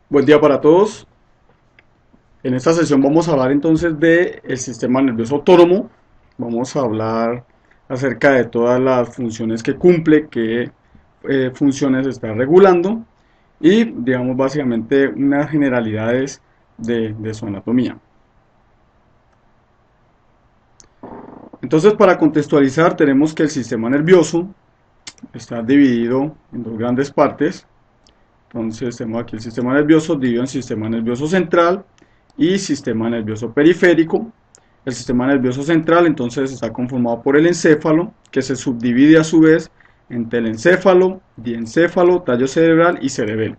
Buen día para todos. En esta sesión vamos a hablar entonces del sistema nervioso autónomo. Vamos a hablar acerca de todas las funciones que cumple, qué funciones está regulando y digamos básicamente unas generalidades de su anatomía. Entonces, para contextualizar, tenemos que el sistema nervioso está dividido en dos grandes partes. Entonces tenemos aquí el sistema nervioso dividido en sistema nervioso central y sistema nervioso periférico. El sistema nervioso central entonces está conformado por el encéfalo, que se subdivide a su vez en telencéfalo, diencéfalo, tallo cerebral y cerebelo.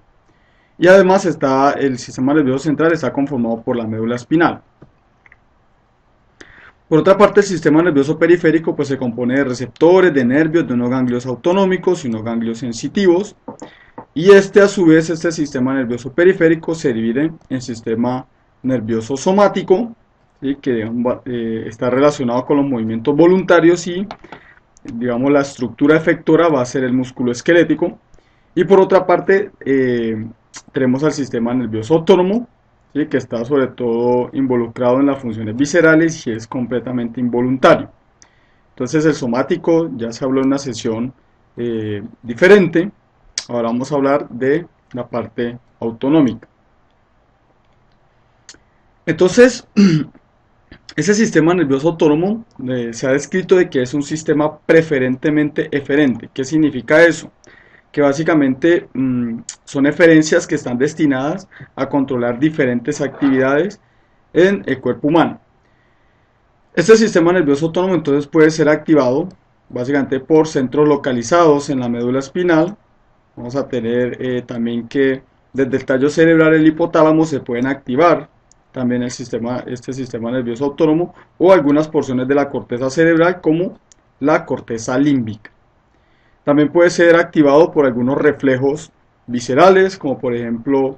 Y además el sistema nervioso central está conformado por la médula espinal. Por otra parte, el sistema nervioso periférico pues, se compone de receptores, de nervios, de unos ganglios autonómicos y unos ganglios sensitivos. Y a su vez, este sistema nervioso periférico se divide en sistema nervioso somático, ¿sí? Que digamos, está relacionado con los movimientos voluntarios y digamos la estructura efectora va a ser el músculo esquelético. Y por otra parte, tenemos al sistema nervioso autónomo, ¿sí? Que está sobre todo involucrado en las funciones viscerales y es completamente involuntario. Entonces el somático ya se habló en una sesión diferente. Ahora vamos a hablar de la parte autonómica. Entonces, ese sistema nervioso autónomo se ha descrito de que es un sistema preferentemente eferente. ¿Qué significa eso? Que básicamente son eferencias que están destinadas a controlar diferentes actividades en el cuerpo humano. Este sistema nervioso autónomo entonces puede ser activado básicamente por centros localizados en la médula espinal. Vamos a tener también que desde el tallo cerebral y el hipotálamo se pueden activar también este sistema nervioso autónomo o algunas porciones de la corteza cerebral como la corteza límbica. También puede ser activado por algunos reflejos viscerales, como por ejemplo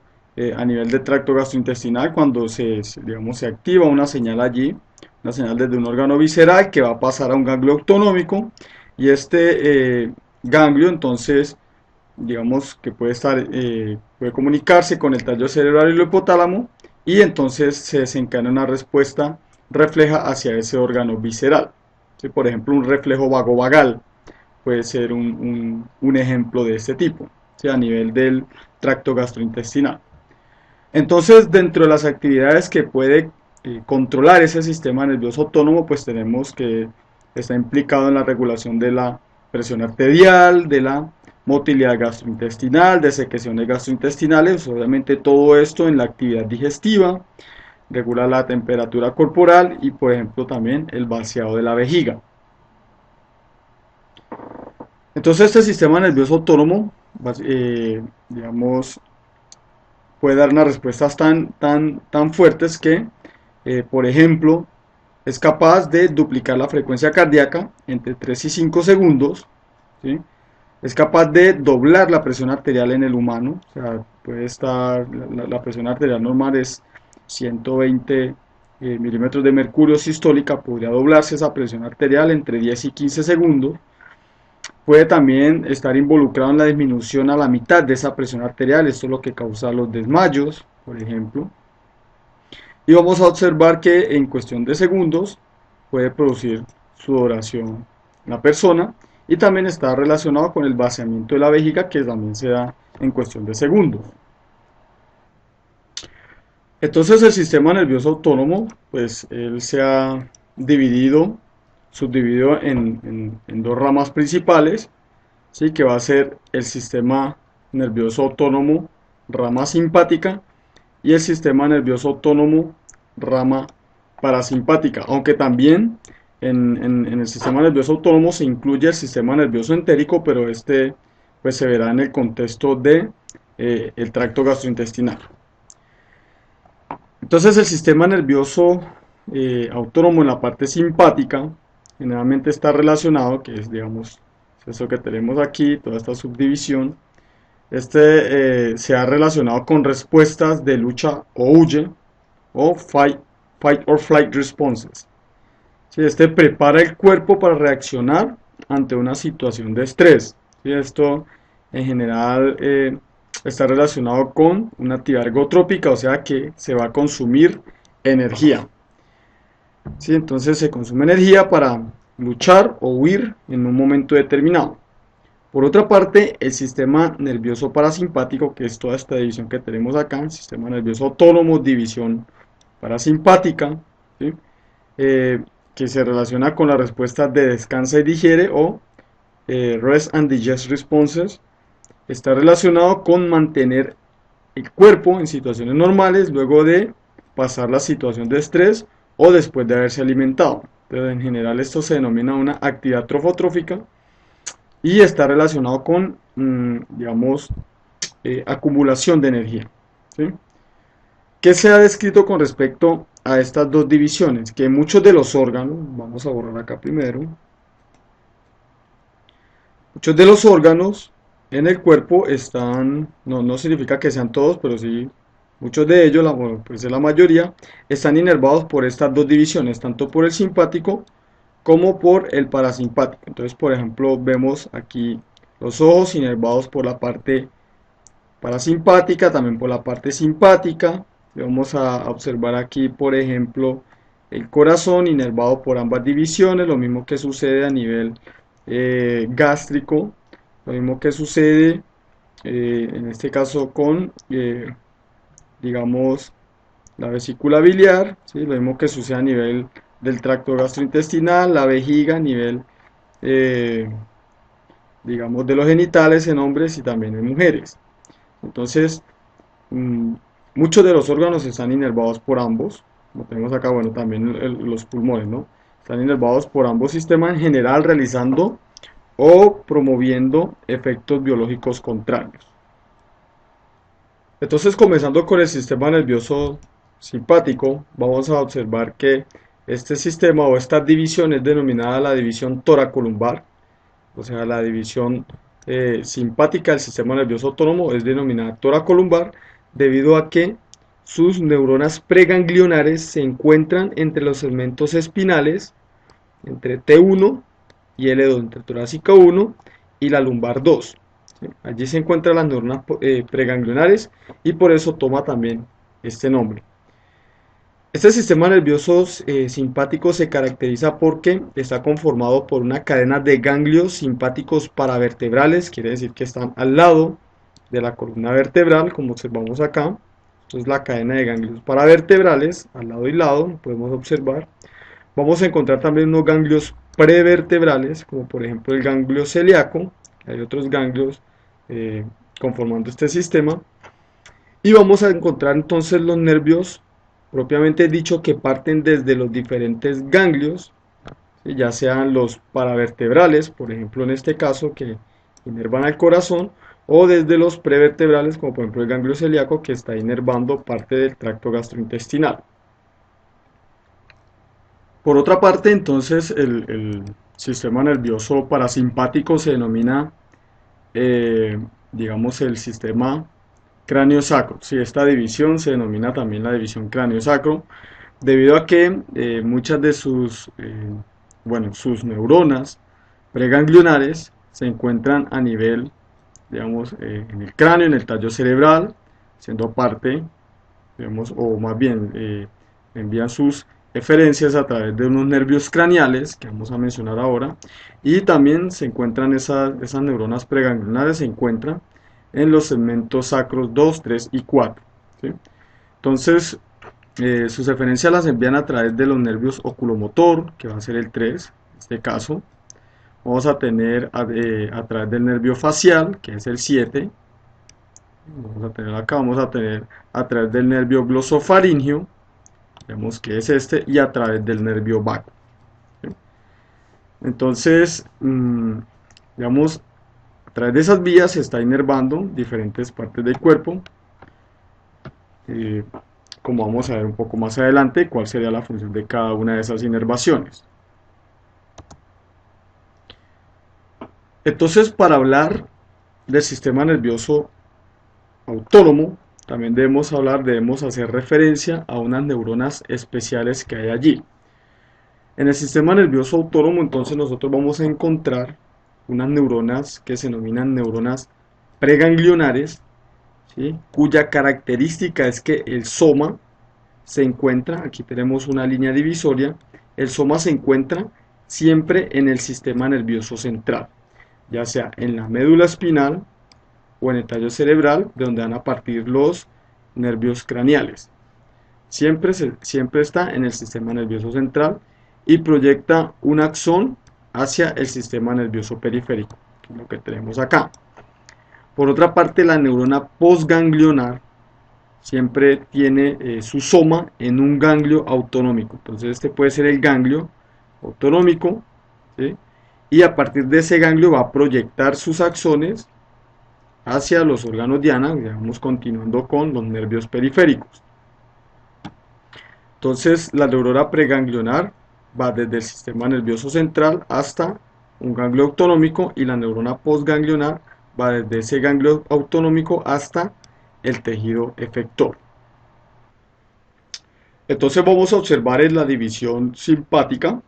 a nivel de tracto gastrointestinal, cuando digamos, se activa una señal allí, una señal desde un órgano visceral que va a pasar a un ganglio autonómico y ganglio entonces digamos que puede comunicarse con el tallo cerebral y el hipotálamo y entonces se desencadena una respuesta refleja hacia ese órgano visceral. ¿Sí? Por ejemplo, un reflejo vagovagal puede ser un ejemplo de este tipo, ¿sí? A nivel del tracto gastrointestinal. Entonces, dentro de las actividades que puede controlar ese sistema nervioso autónomo, pues tenemos que está implicado en la regulación de la presión arterial, de la motilidad gastrointestinal, de secreciones gastrointestinales, obviamente todo esto en la actividad digestiva, regula la temperatura corporal y por ejemplo también el vaciado de la vejiga. Entonces este sistema nervioso autónomo, digamos, puede dar unas respuestas tan fuertes que, por ejemplo, es capaz de duplicar la frecuencia cardíaca entre 3 y 5 segundos, ¿sí? Es capaz de doblar la presión arterial en el humano, o sea, puede estar, la presión arterial normal es 120 milímetros de mercurio sistólica, podría doblarse esa presión arterial entre 10 y 15 segundos. Puede también estar involucrado en la disminución a la mitad de esa presión arterial, esto es lo que causa los desmayos, por ejemplo. Y vamos a observar que en cuestión de segundos puede producir sudoración la persona y también está relacionado con el vaciamiento de la vejiga que también se da en cuestión de segundos. Entonces el sistema nervioso autónomo, pues él se ha subdividido en dos ramas principales, ¿sí? Que va a ser el sistema nervioso autónomo rama simpática y el sistema nervioso autónomo rama parasimpática, aunque también en el sistema nervioso autónomo se incluye el sistema nervioso entérico, pero pues se verá en el contexto de el tracto gastrointestinal. Entonces el sistema nervioso autónomo en la parte simpática generalmente está relacionado, que es digamos eso que tenemos aquí, toda esta subdivisión, se ha relacionado con respuestas de lucha o huye o fight or flight responses. ¿Sí? Prepara el cuerpo para reaccionar ante una situación de estrés. ¿Sí? Esto en general está relacionado con una actividad ergotrópica, o sea que se va a consumir energía. ¿Sí? Entonces se consume energía para luchar o huir en un momento determinado. Por otra parte, el sistema nervioso parasimpático, que es toda esta división que tenemos acá, el sistema nervioso autónomo, división parasimpática, ¿sí? Que se relaciona con la respuesta de descansa y digiere o rest and digest responses, está relacionado con mantener el cuerpo en situaciones normales luego de pasar la situación de estrés o después de haberse alimentado. Pero en general esto se denomina una actividad trofotrófica y está relacionado con, digamos, acumulación de energía. ¿Sí? ¿Qué se ha descrito con respecto a estas dos divisiones? Que muchos de los órganos, vamos a borrar acá primero, muchos de los órganos en el cuerpo están, no significa que sean todos, pero sí muchos de ellos, bueno, pues la mayoría, están inervados por estas dos divisiones, tanto por el simpático como por el parasimpático. Entonces, por ejemplo, vemos aquí los ojos inervados por la parte parasimpática, también por la parte simpática. Vamos a observar aquí, por ejemplo, el corazón inervado por ambas divisiones, lo mismo que sucede a nivel gástrico, lo mismo que sucede en este caso con, digamos, la vesícula biliar, ¿sí? Lo mismo que sucede a nivel del tracto gastrointestinal, la vejiga a nivel, eh, digamos, de los genitales en hombres y también en mujeres. Entonces, mm, muchos de los órganos están inervados por ambos, como tenemos acá, bueno, también los pulmones, ¿no? Están inervados por ambos sistemas en general realizando o promoviendo efectos biológicos contrarios. Entonces, comenzando con el sistema nervioso simpático, vamos a observar que este sistema o esta división es denominada la división toracolumbar, o sea, la división simpática del sistema nervioso autónomo es denominada toracolumbar debido a que sus neuronas preganglionares se encuentran entre los segmentos espinales, entre T1 y L2, entre torácica 1 y la lumbar 2. ¿Sí? Allí se encuentran las neuronas preganglionares y por eso toma también este nombre. Este sistema nervioso simpático se caracteriza porque está conformado por una cadena de ganglios simpáticos paravertebrales, quiere decir que están al lado de la columna vertebral, como observamos acá. Esto es la cadena de ganglios paravertebrales, al lado y lado, podemos observar. Vamos a encontrar también unos ganglios prevertebrales, como por ejemplo el ganglio celíaco, hay otros ganglios eh, conformando este sistema. Y vamos a encontrar entonces los nervios propiamente dicho que parten desde los diferentes ganglios, ¿sí? Ya sean los paravertebrales, por ejemplo en este caso que inervan al corazón, o desde los prevertebrales, como por ejemplo el ganglio celíaco que está inervando parte del tracto gastrointestinal. Por otra parte, entonces el sistema nervioso parasimpático se denomina, eh, digamos, el sistema cráneo-sacro. Sí, esta división se denomina también la división cráneo-sacro, debido a que muchas de sus, bueno, sus neuronas preganglionares se encuentran a nivel, digamos, en el cráneo, en el tallo cerebral, siendo parte, digamos, o más bien envían sus eferencias a través de unos nervios craneales que vamos a mencionar ahora, y también se encuentran esas neuronas preganglionares, se encuentran en los segmentos sacros 2, 3 y 4. ¿Sí? Entonces, sus eferencias las envían a través de los nervios oculomotor, que va a ser el 3, en este caso. Vamos a tener a través del nervio facial, que es el 7. Vamos a tener acá, vamos a tener a través del nervio glosofaringio, vemos que es este, y a través del nervio vago. ¿Sí? Entonces, digamos, a través de esas vías se está inervando diferentes partes del cuerpo, como vamos a ver un poco más adelante, cuál sería la función de cada una de esas inervaciones. Entonces, para hablar del sistema nervioso autónomo, también debemos hacer referencia a unas neuronas especiales que hay allí. En el sistema nervioso autónomo, entonces, nosotros vamos a encontrar unas neuronas que se denominan neuronas preganglionares, ¿sí? Cuya característica es que el soma se encuentra, aquí tenemos una línea divisoria, el soma se encuentra siempre en el sistema nervioso central, ya sea en la médula espinal o en el tallo cerebral, de donde van a partir los nervios craneales. Siempre está en el sistema nervioso central y proyecta un axón hacia el sistema nervioso periférico, que es lo que tenemos acá. Por otra parte, la neurona postganglionar siempre tiene su soma en un ganglio autonómico. Entonces este puede ser el ganglio autonómico, ¿sí? Y a partir de ese ganglio va a proyectar sus axones hacia los órganos diana, digamos continuando con los nervios periféricos. Entonces la neurona preganglionar va desde el sistema nervioso central hasta un ganglio autonómico, y la neurona postganglionar va desde ese ganglio autonómico hasta el tejido efector. Entonces vamos a observar en la división simpática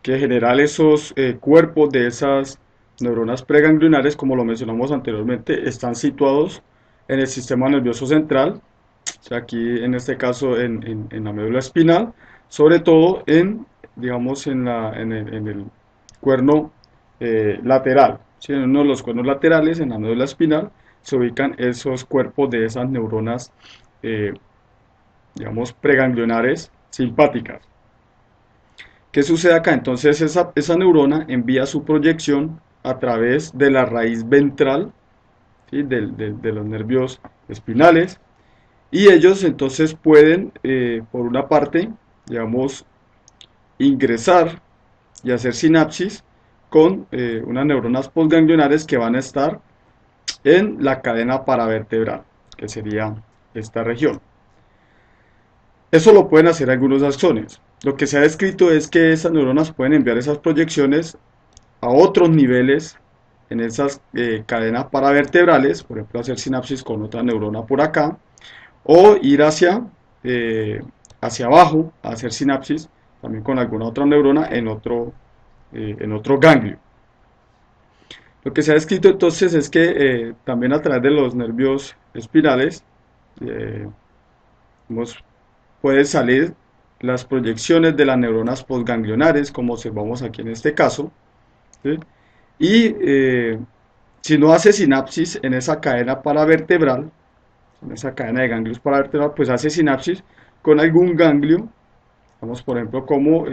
que en general esos cuerpos de esas neuronas preganglionares, como lo mencionamos anteriormente, están situados en el sistema nervioso central, o sea, aquí en este caso en la médula espinal, sobre todo digamos, en el cuerno lateral, ¿sí? En uno de los cuernos laterales, en la médula espinal, se ubican esos cuerpos de esas neuronas, eh, digamos, preganglionares simpáticas. ¿Qué sucede acá? Entonces esa neurona envía su proyección a través de la raíz ventral, ¿sí? De los nervios espinales, y ellos entonces pueden, por una parte, digamos, ingresar y hacer sinapsis con unas neuronas postganglionares que van a estar en la cadena paravertebral, que sería esta región. Eso lo pueden hacer algunos axones. Lo que se ha descrito es que esas neuronas pueden enviar esas proyecciones a otros niveles en esas cadenas paravertebrales, por ejemplo, hacer sinapsis con otra neurona por acá, o ir hacia abajo a hacer sinapsis también con alguna otra neurona en otro ganglio. Lo que se ha descrito entonces es que también a través de los nervios espirales eh, pueden salir las proyecciones de las neuronas postganglionares, como observamos aquí en este caso, ¿sí? Y si no hace sinapsis en esa cadena paravertebral, en esa cadena de ganglios paravertebral, pues hace sinapsis con algún ganglio, vamos por ejemplo como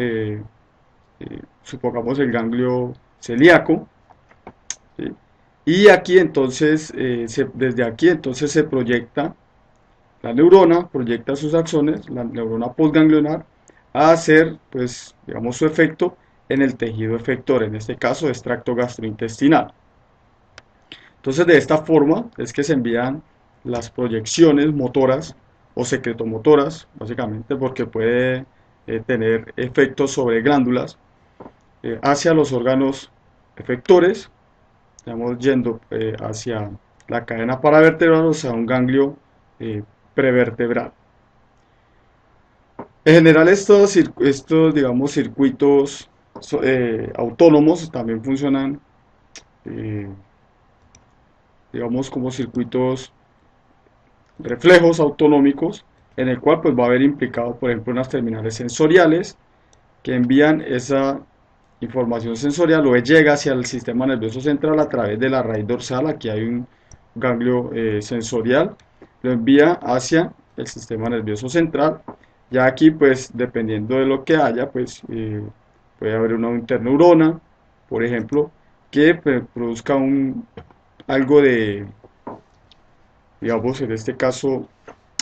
supongamos el ganglio celíaco, ¿sí? Y aquí entonces, desde aquí entonces se proyecta la neurona, proyecta sus axones, la neurona postganglionar, a hacer, pues, digamos, su efecto en el tejido efector, en este caso extracto gastrointestinal. Entonces, de esta forma es que se envían las proyecciones motoras o secretomotoras, básicamente porque puede tener efectos sobre glándulas, hacia los órganos efectores, estamos yendo hacia la cadena paravertebral, o sea, un ganglio eh, prevertebral. En general estos digamos, circuitos autónomos también funcionan, eh, digamos, como circuitos reflejos autonómicos, en el cual pues va a haber implicado, por ejemplo, unas terminales sensoriales que envían esa información sensorial, o llega hacia el sistema nervioso central a través de la raíz dorsal. Aquí hay un ganglio sensorial, lo envía hacia el sistema nervioso central. Ya aquí, pues, dependiendo de lo que haya, pues, puede haber una interneurona, por ejemplo, que pues, produzca algo de, digamos, en este caso,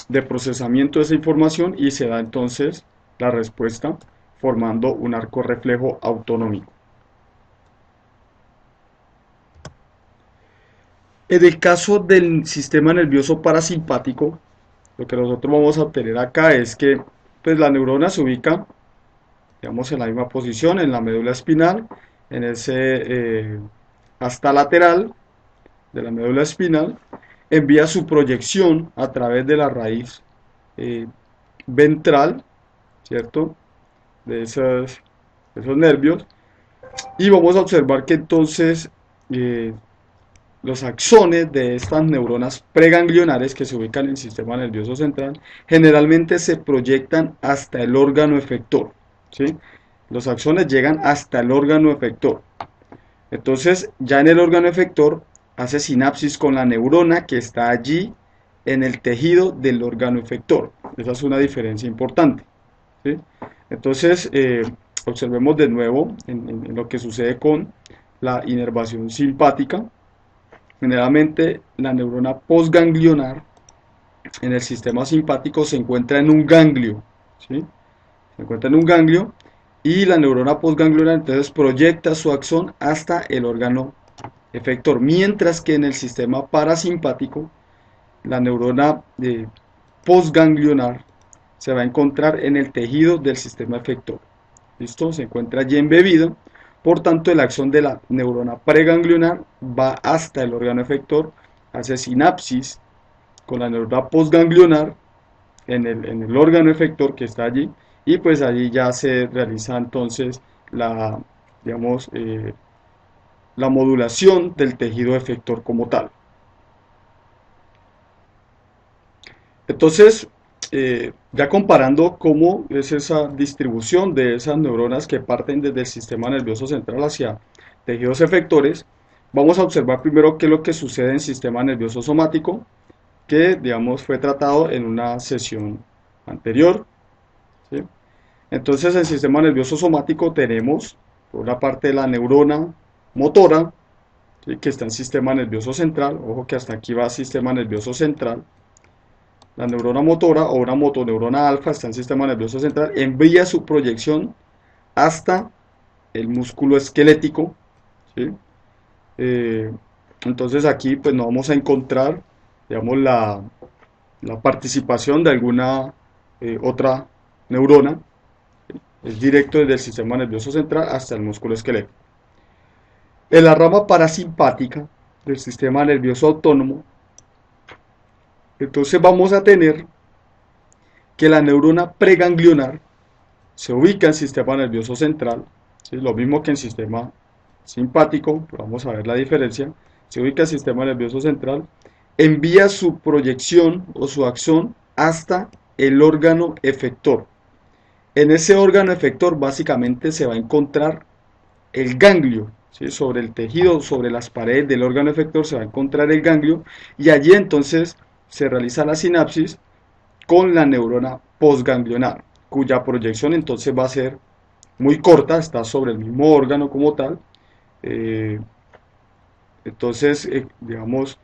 de procesamiento de esa información, y se da entonces la respuesta formando un arco reflejo autonómico. En el caso del sistema nervioso parasimpático, lo que nosotros vamos a obtener acá es que pues, la neurona se ubica, digamos, en la misma posición, en la médula espinal, en ese asta lateral de la médula espinal, envía su proyección a través de la raíz eh, ventral, ¿cierto? De esos nervios, y vamos a observar que entonces los axones de estas neuronas preganglionares que se ubican en el sistema nervioso central generalmente se proyectan hasta el órgano efector, ¿sí? Los axones llegan hasta el órgano efector. Entonces, ya en el órgano efector hace sinapsis con la neurona que está allí en el tejido del órgano efector. Esa es una diferencia importante, ¿sí? Entonces, observemos de nuevo en lo que sucede con la inervación simpática. Generalmente la neurona postganglionar en el sistema simpático se encuentra en un ganglio, ¿sí? Se encuentra en un ganglio y la neurona postganglionar entonces proyecta su axón hasta el órgano efector, mientras que en el sistema parasimpático la neurona postganglionar se va a encontrar en el tejido del sistema efector. ¿Listo? Se encuentra allí embebido. Por tanto, el axón de la neurona preganglionar va hasta el órgano efector, hace sinapsis con la neurona postganglionar en el órgano efector que está allí, y pues allí ya se realiza entonces la, digamos, la modulación del tejido efector como tal. Entonces, ya comparando cómo es esa distribución de esas neuronas que parten desde el sistema nervioso central hacia tejidos efectores, vamos a observar primero qué es lo que sucede en el sistema nervioso somático, que digamos fue tratado en una sesión anterior, ¿sí? Entonces, en el sistema nervioso somático tenemos por una parte la neurona motora, ¿sí? Que está en el sistema nervioso central. Ojo que hasta aquí va sistema nervioso central. La neurona motora o una motoneurona alfa está en el sistema nervioso central, envía su proyección hasta el músculo esquelético, ¿sí? Eh, entonces aquí pues no vamos a encontrar, digamos, la participación de alguna otra neurona. Es directo desde el sistema nervioso central hasta el músculo esquelético. En la rama parasimpática del sistema nervioso autónomo, entonces vamos a tener que la neurona preganglionar se ubica en el sistema nervioso central, ¿sí? Lo mismo que en el sistema simpático, pero vamos a ver la diferencia. Se ubica en el sistema nervioso central, envía su proyección o su axón hasta el órgano efector. En ese órgano efector básicamente se va a encontrar el ganglio, ¿sí? Sobre el tejido, sobre las paredes del órgano efector se va a encontrar el ganglio, y allí entonces se realiza la sinapsis con la neurona postganglionar, cuya proyección entonces va a ser muy corta, está sobre el mismo órgano como tal. Eh, entonces, digamos,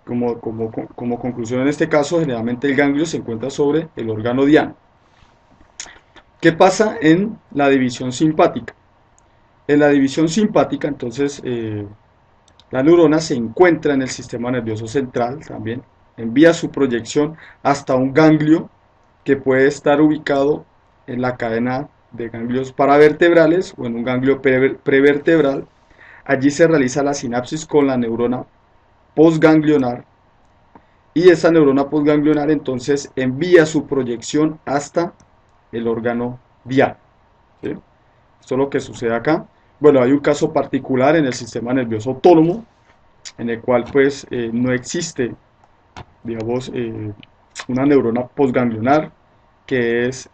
como conclusión en este caso, generalmente el ganglio se encuentra sobre el órgano diana. ¿Qué pasa en la división simpática? En la división simpática, entonces, la neurona se encuentra en el sistema nervioso central también, envía su proyección hasta un ganglio que puede estar ubicado en la cadena de ganglios paravertebrales o en un ganglio prevertebral. Allí se realiza la sinapsis con la neurona postganglionar, y esa neurona postganglionar entonces envía su proyección hasta el órgano diana, ¿sí? Esto es lo que sucede acá. Bueno, hay un caso particular en el sistema nervioso autónomo en el cual pues no existe, digamos, una neurona postganglionar, que es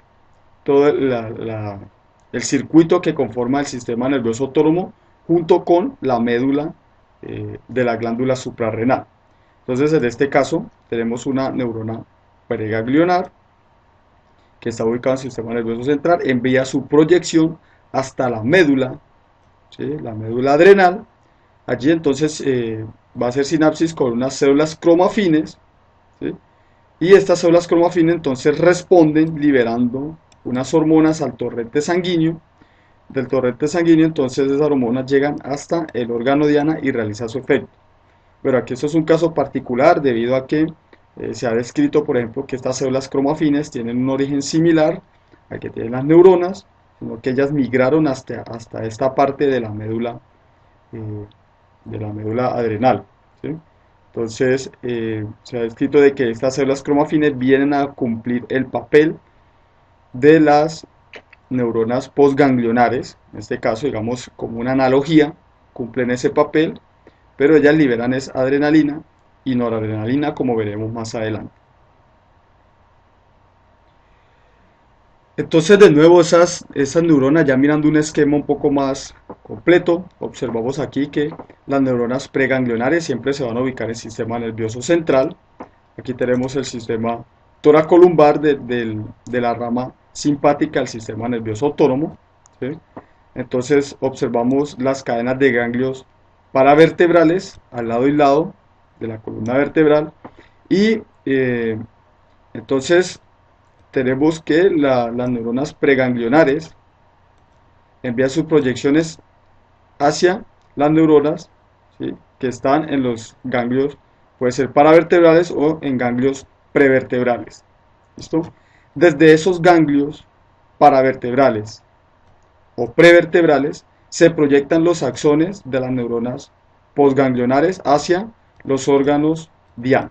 todo el circuito que conforma el sistema nervioso autónomo junto con la médula de la glándula suprarrenal. Entonces, en este caso, tenemos una neurona preganglionar que está ubicada en el sistema nervioso central, envía su proyección hasta la médula, ¿sí? La médula adrenal. Allí entonces va a hacer sinapsis con unas células cromafines, ¿sí? Y estas células cromafines entonces responden liberando unas hormonas al torrente sanguíneo. Del torrente sanguíneo entonces esas hormonas llegan hasta el órgano diana y realizan su efecto. Pero aquí esto es un caso particular debido a que se ha descrito, por ejemplo, que estas células cromafines tienen un origen similar al que tienen las neuronas, sino que ellas migraron hasta esta parte eh, de la médula adrenal, ¿sí? Entonces, se ha descrito de que estas células cromafines vienen a cumplir el papel de las neuronas postganglionares, en este caso, digamos, como una analogía, cumplen ese papel pero ellas liberan es adrenalina y noradrenalina, como veremos más adelante. Entonces, de nuevo, esas neuronas, ya mirando un esquema un poco más completo, observamos aquí que las neuronas preganglionares siempre se van a ubicar en el sistema nervioso central. Aquí tenemos el sistema toracolumbar de la rama simpática del sistema nervioso autónomo, ¿sí? Entonces, observamos las cadenas de ganglios paravertebrales al lado y lado de la columna vertebral. Y entonces tenemos que las neuronas preganglionares envían sus proyecciones hacia las neuronas, ¿sí?, que están en los ganglios, puede ser paravertebrales o en ganglios prevertebrales. ¿Listo? Desde esos ganglios paravertebrales o prevertebrales se proyectan los axones de las neuronas postganglionares hacia los órganos diana.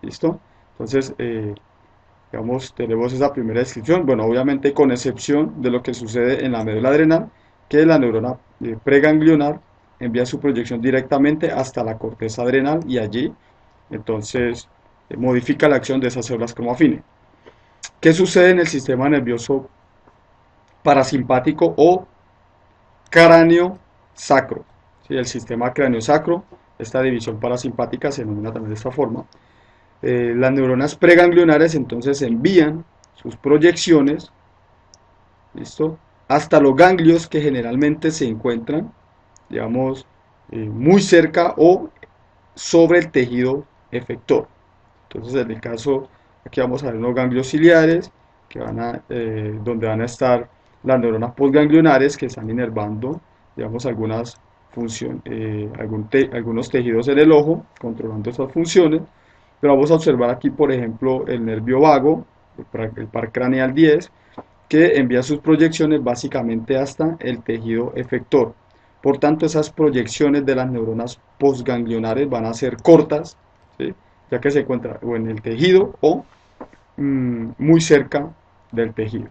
¿Listo? Entonces, digamos, tenemos esa primera descripción, bueno, obviamente con excepción de lo que sucede en la médula adrenal, que la neurona preganglionar envía su proyección directamente hasta la corteza adrenal y allí, entonces, modifica la acción de esas células cromafine. ¿Qué sucede en el sistema nervioso parasimpático o cráneo sacro? ¿Sí? El sistema cráneo sacro, esta división parasimpática se denomina también de esta forma. Las neuronas preganglionares entonces envían sus proyecciones, ¿listo?, hasta los ganglios que generalmente se encuentran, digamos, muy cerca o sobre el tejido efector. Entonces, en el caso, aquí vamos a ver unos ganglios ciliares, que donde van a estar las neuronas postganglionares que están inervando, digamos, algunas algunos tejidos en el ojo, controlando esas funciones. Pero vamos a observar aquí, por ejemplo, el nervio vago, el par craneal 10, que envía sus proyecciones básicamente hasta el tejido efector. Por tanto, esas proyecciones de las neuronas postganglionares van a ser cortas, ¿sí?, ya que se encuentra o en el tejido o muy cerca del tejido.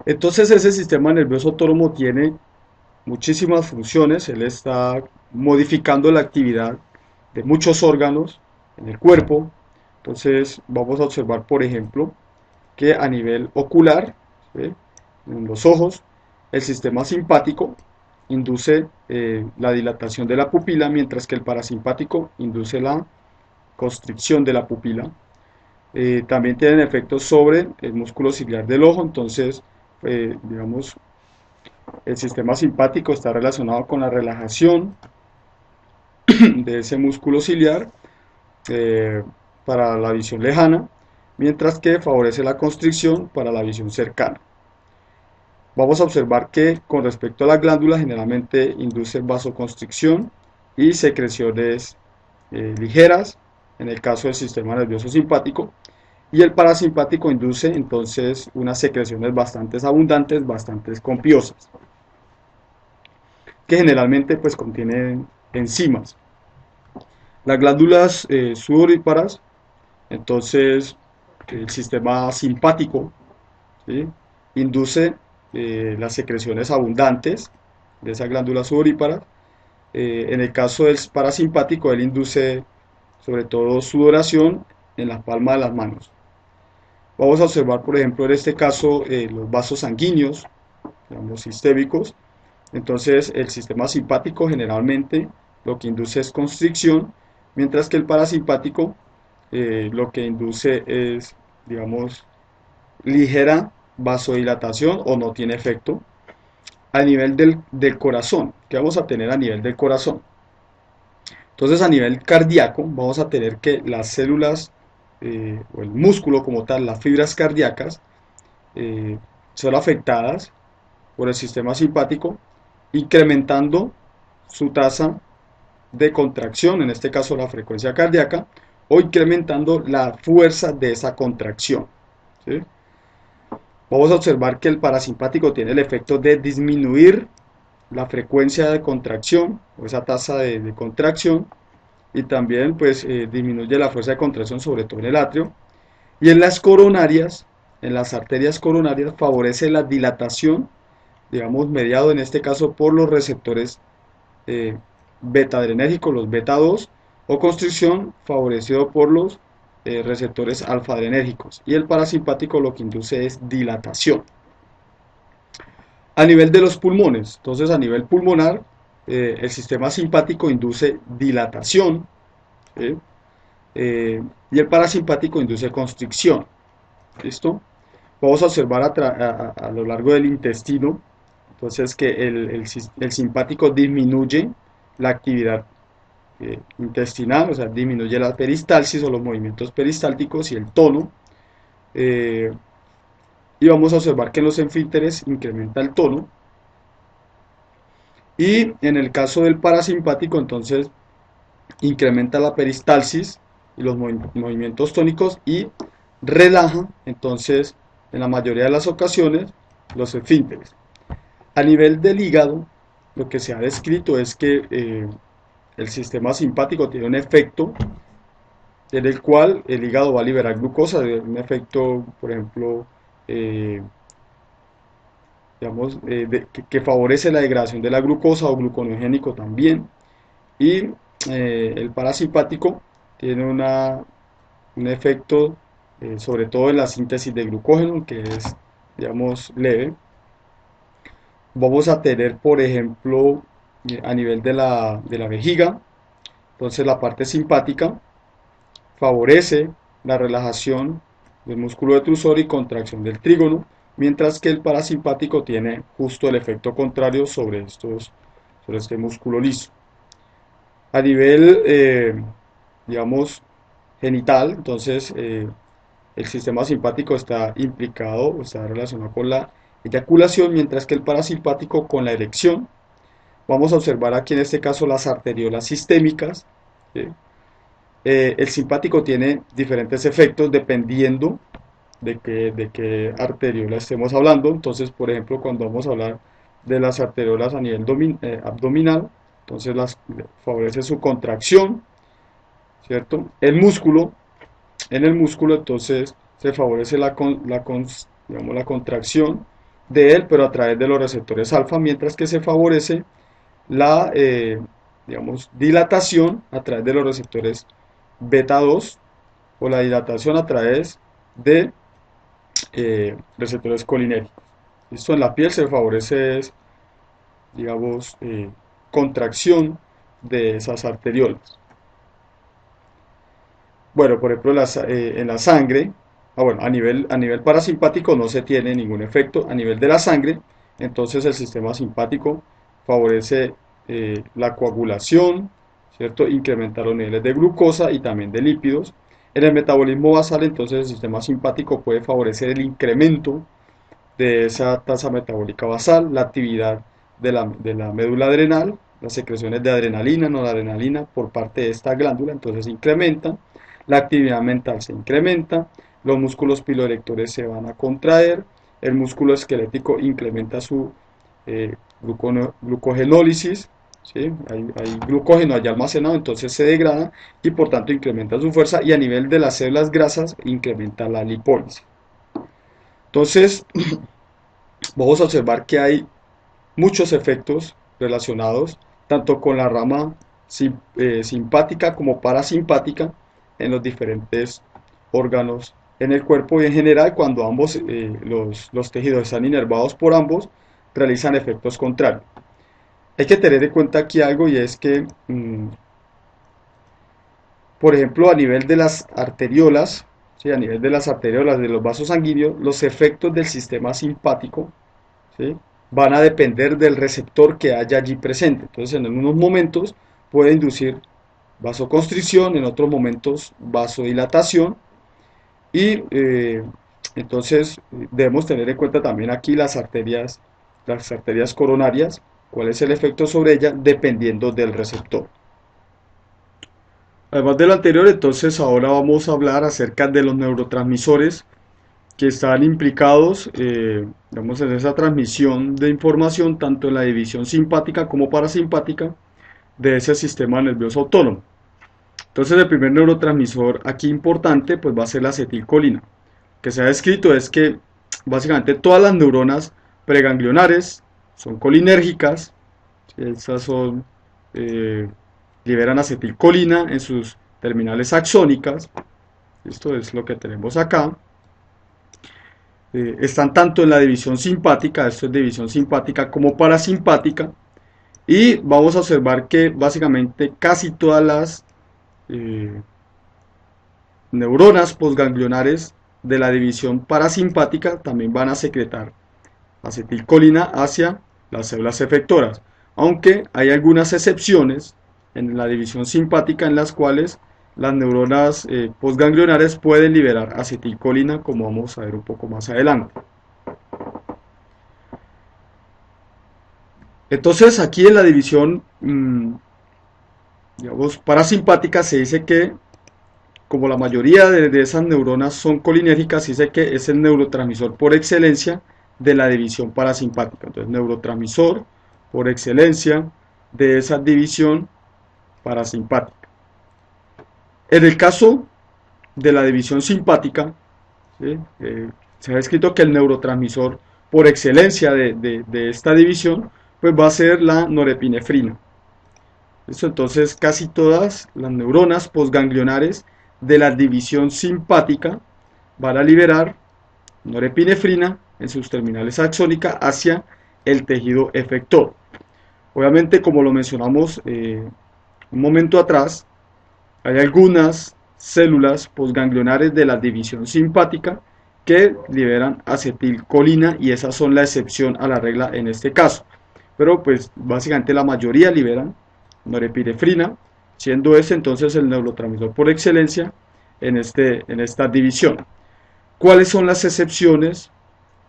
Entonces, ese sistema nervioso autónomo tiene muchísimas funciones, él está modificando la actividad de muchos órganos en el cuerpo. Entonces vamos a observar, por ejemplo, que a nivel ocular, ¿sí?, en los ojos, el sistema simpático induce la dilatación de la pupila, mientras que el parasimpático induce la constricción de la pupila. También tienen efectos sobre el músculo ciliar del ojo, entonces, digamos, el sistema simpático está relacionado con la relajación de ese músculo ciliar para la visión lejana, mientras que favorece la constricción para la visión cercana. Vamos a observar que con respecto a las glándulas generalmente induce vasoconstricción y secreciones ligeras en el caso del sistema nervioso simpático, y el parasimpático induce entonces unas secreciones bastante abundantes, bastante copiosas, que generalmente pues contienen enzimas. Las glándulas sudoríparas, entonces el sistema simpático, ¿sí?, induce las secreciones abundantes de esas glándulas sudoríparas. En el caso del parasimpático, él induce sobre todo sudoración en la palma de las manos. Vamos a observar, por ejemplo, en este caso, los vasos sanguíneos, digamos, sistémicos. Entonces, el sistema simpático generalmente lo que induce es constricción, mientras que el parasimpático lo que induce es, digamos, ligera vasodilatación o no tiene efecto. A nivel del corazón, ¿qué vamos a tener a nivel del corazón? Entonces, a nivel cardíaco, vamos a tener que las células o el músculo como tal, las fibras cardíacas, son afectadas por el sistema simpático, incrementando su tasa de contracción, en este caso la frecuencia cardíaca, o incrementando la fuerza de esa contracción, ¿sí? Vamos a observar que el parasimpático tiene el efecto de disminuir la frecuencia de contracción o esa tasa de contracción, y también pues disminuye la fuerza de contracción sobre todo en el atrio, y en las coronarias, en las arterias coronarias favorece la dilatación digamos, mediado en este caso por los receptores beta adrenérgicos, los beta 2, o constricción favorecido por los receptores alfa adrenérgicos. Y el parasimpático lo que induce es dilatación. A nivel de los pulmones, entonces a nivel pulmonar, el sistema simpático induce dilatación, ¿sí? Y el parasimpático induce constricción. ¿Listo? Vamos a observar a lo largo del intestino, entonces que el simpático disminuye la actividad intestinal, o sea, disminuye la peristalsis o los movimientos peristálticos y el tono. eh, y vamos a observar que en los esfínteres incrementa el tono. Y en el caso del parasimpático, entonces incrementa la peristalsis y los movimientos tónicos y relaja, entonces, en la mayoría de las ocasiones, los esfínteres. A nivel del hígado, lo que se ha descrito es que el sistema simpático tiene un efecto en el cual el hígado va a liberar glucosa, un efecto, por ejemplo, eh, digamos, que favorece la degradación de la glucosa o gluconogénico también. Y el parasimpático tiene un efecto sobre todo en la síntesis de glucógeno, que es, digamos, leve. Vamos a tener, por ejemplo, a nivel de la vejiga, entonces la parte simpática favorece la relajación del músculo detrusor y contracción del trígono, mientras que el parasimpático tiene justo el efecto contrario sobre este músculo liso. A nivel, digamos, genital, entonces el sistema simpático está implicado, está relacionado con la eyaculación, mientras que el parasimpático con la erección. Vamos a observar aquí en este caso las arteriolas sistémicas, ¿sí? El simpático tiene diferentes efectos dependiendo de qué arteriola estemos hablando. Entonces, por ejemplo, cuando vamos a hablar de las arteriolas a nivel abdominal, entonces favorece su contracción, ¿cierto? En el músculo entonces se favorece digamos, la contracción de él, pero a través de los receptores alfa, mientras que se favorece la digamos, dilatación a través de los receptores beta 2 o la dilatación a través de receptores colinérgicos. Esto en la piel se favorece, digamos, contracción de esas arteriolas. Bueno, por ejemplo, en la sangre, bueno, a nivel parasimpático no se tiene ningún efecto. A nivel de la sangre, entonces el sistema simpático favorece la coagulación, ¿cierto? Incrementa los niveles de glucosa y también de lípidos. En el metabolismo basal, entonces el sistema simpático puede favorecer el incremento de esa tasa metabólica basal, la actividad de la médula adrenal, las secreciones de adrenalina, noradrenalina por parte de esta glándula, entonces incrementan, la actividad mental se incrementa, los músculos piloerectores se van a contraer, el músculo esquelético incrementa su glucogenólisis, ¿sí? Hay glucógeno allá almacenado, entonces se degrada y por tanto incrementa su fuerza y a nivel de las células grasas incrementa la lipólisis. Entonces, vamos a observar que hay muchos efectos relacionados tanto con la rama simpática como parasimpática en los diferentes órganos en el cuerpo y en general cuando ambos los tejidos están inervados por ambos realizan efectos contrarios. Hay que tener en cuenta aquí algo y es que por ejemplo a nivel de las arteriolas, ¿sí? A nivel de las arteriolas de los vasos sanguíneos, los efectos del sistema simpático, ¿sí? Van a depender del receptor que haya allí presente. Entonces, en unos momentos puede inducir vasoconstricción, en otros momentos vasodilatación y entonces debemos tener en cuenta también aquí las arterias coronarias, cuál es el efecto sobre ellas dependiendo del receptor. Además de lo anterior, entonces ahora vamos a hablar acerca de los neurotransmisores que están implicados, digamos, en esa transmisión de información, tanto en la división simpática como parasimpática de ese sistema nervioso autónomo. Entonces, el primer neurotransmisor aquí importante, pues va a ser la acetilcolina. Lo que se ha descrito es que básicamente todas las neuronas preganglionares son colinérgicas, ¿sí? Estas son, eh, liberan acetilcolina en sus terminales axónicas. Esto es lo que tenemos acá. Están tanto en la división simpática, esto es división simpática, como parasimpática, y vamos a observar que básicamente casi todas las eh, neuronas postganglionares de la división parasimpática también van a secretar acetilcolina hacia las células efectoras, aunque hay algunas excepciones en la división simpática en las cuales las neuronas postganglionares pueden liberar acetilcolina, como vamos a ver un poco más adelante. Entonces aquí en la división digamos, parasimpática se dice que como la mayoría de esas neuronas son colinérgicas, dice que es el neurotransmisor por excelencia de la división parasimpática. Entonces, neurotransmisor por excelencia de esa división parasimpática. En el caso de la división simpática, ¿sí? Se ha escrito que el neurotransmisor por excelencia de esta división pues va a ser la norepinefrina. ¿Listo? Entonces, casi todas las neuronas postganglionares de la división simpática van a liberar norepinefrina en sus terminales axónicas hacia el tejido efector. Obviamente, como lo mencionamos un momento atrás, hay algunas células postganglionares de la división simpática que liberan acetilcolina y esas son la excepción a la regla en este caso. Pero pues básicamente la mayoría liberan norepinefrina, siendo este entonces el neurotransmisor por excelencia en esta división. ¿Cuáles son las excepciones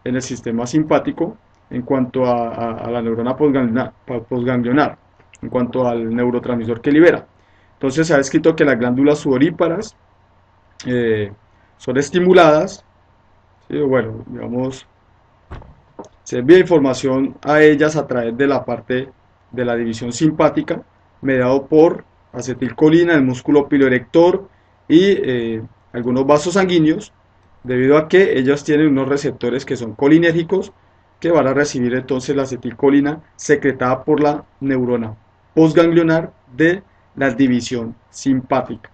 en el sistema simpático en cuanto a la neurona postganglionar, en cuanto al neurotransmisor que libera? Entonces se ha escrito que las glándulas sudoríparas son estimuladas, ¿sí? Bueno, digamos, se envía información a ellas a través de la parte de la división simpática, mediado por acetilcolina, el músculo piloerector y algunos vasos sanguíneos, debido a que ellas tienen unos receptores que son colinérgicos que van a recibir entonces la acetilcolina secretada por la neurona postganglionar de la división simpática.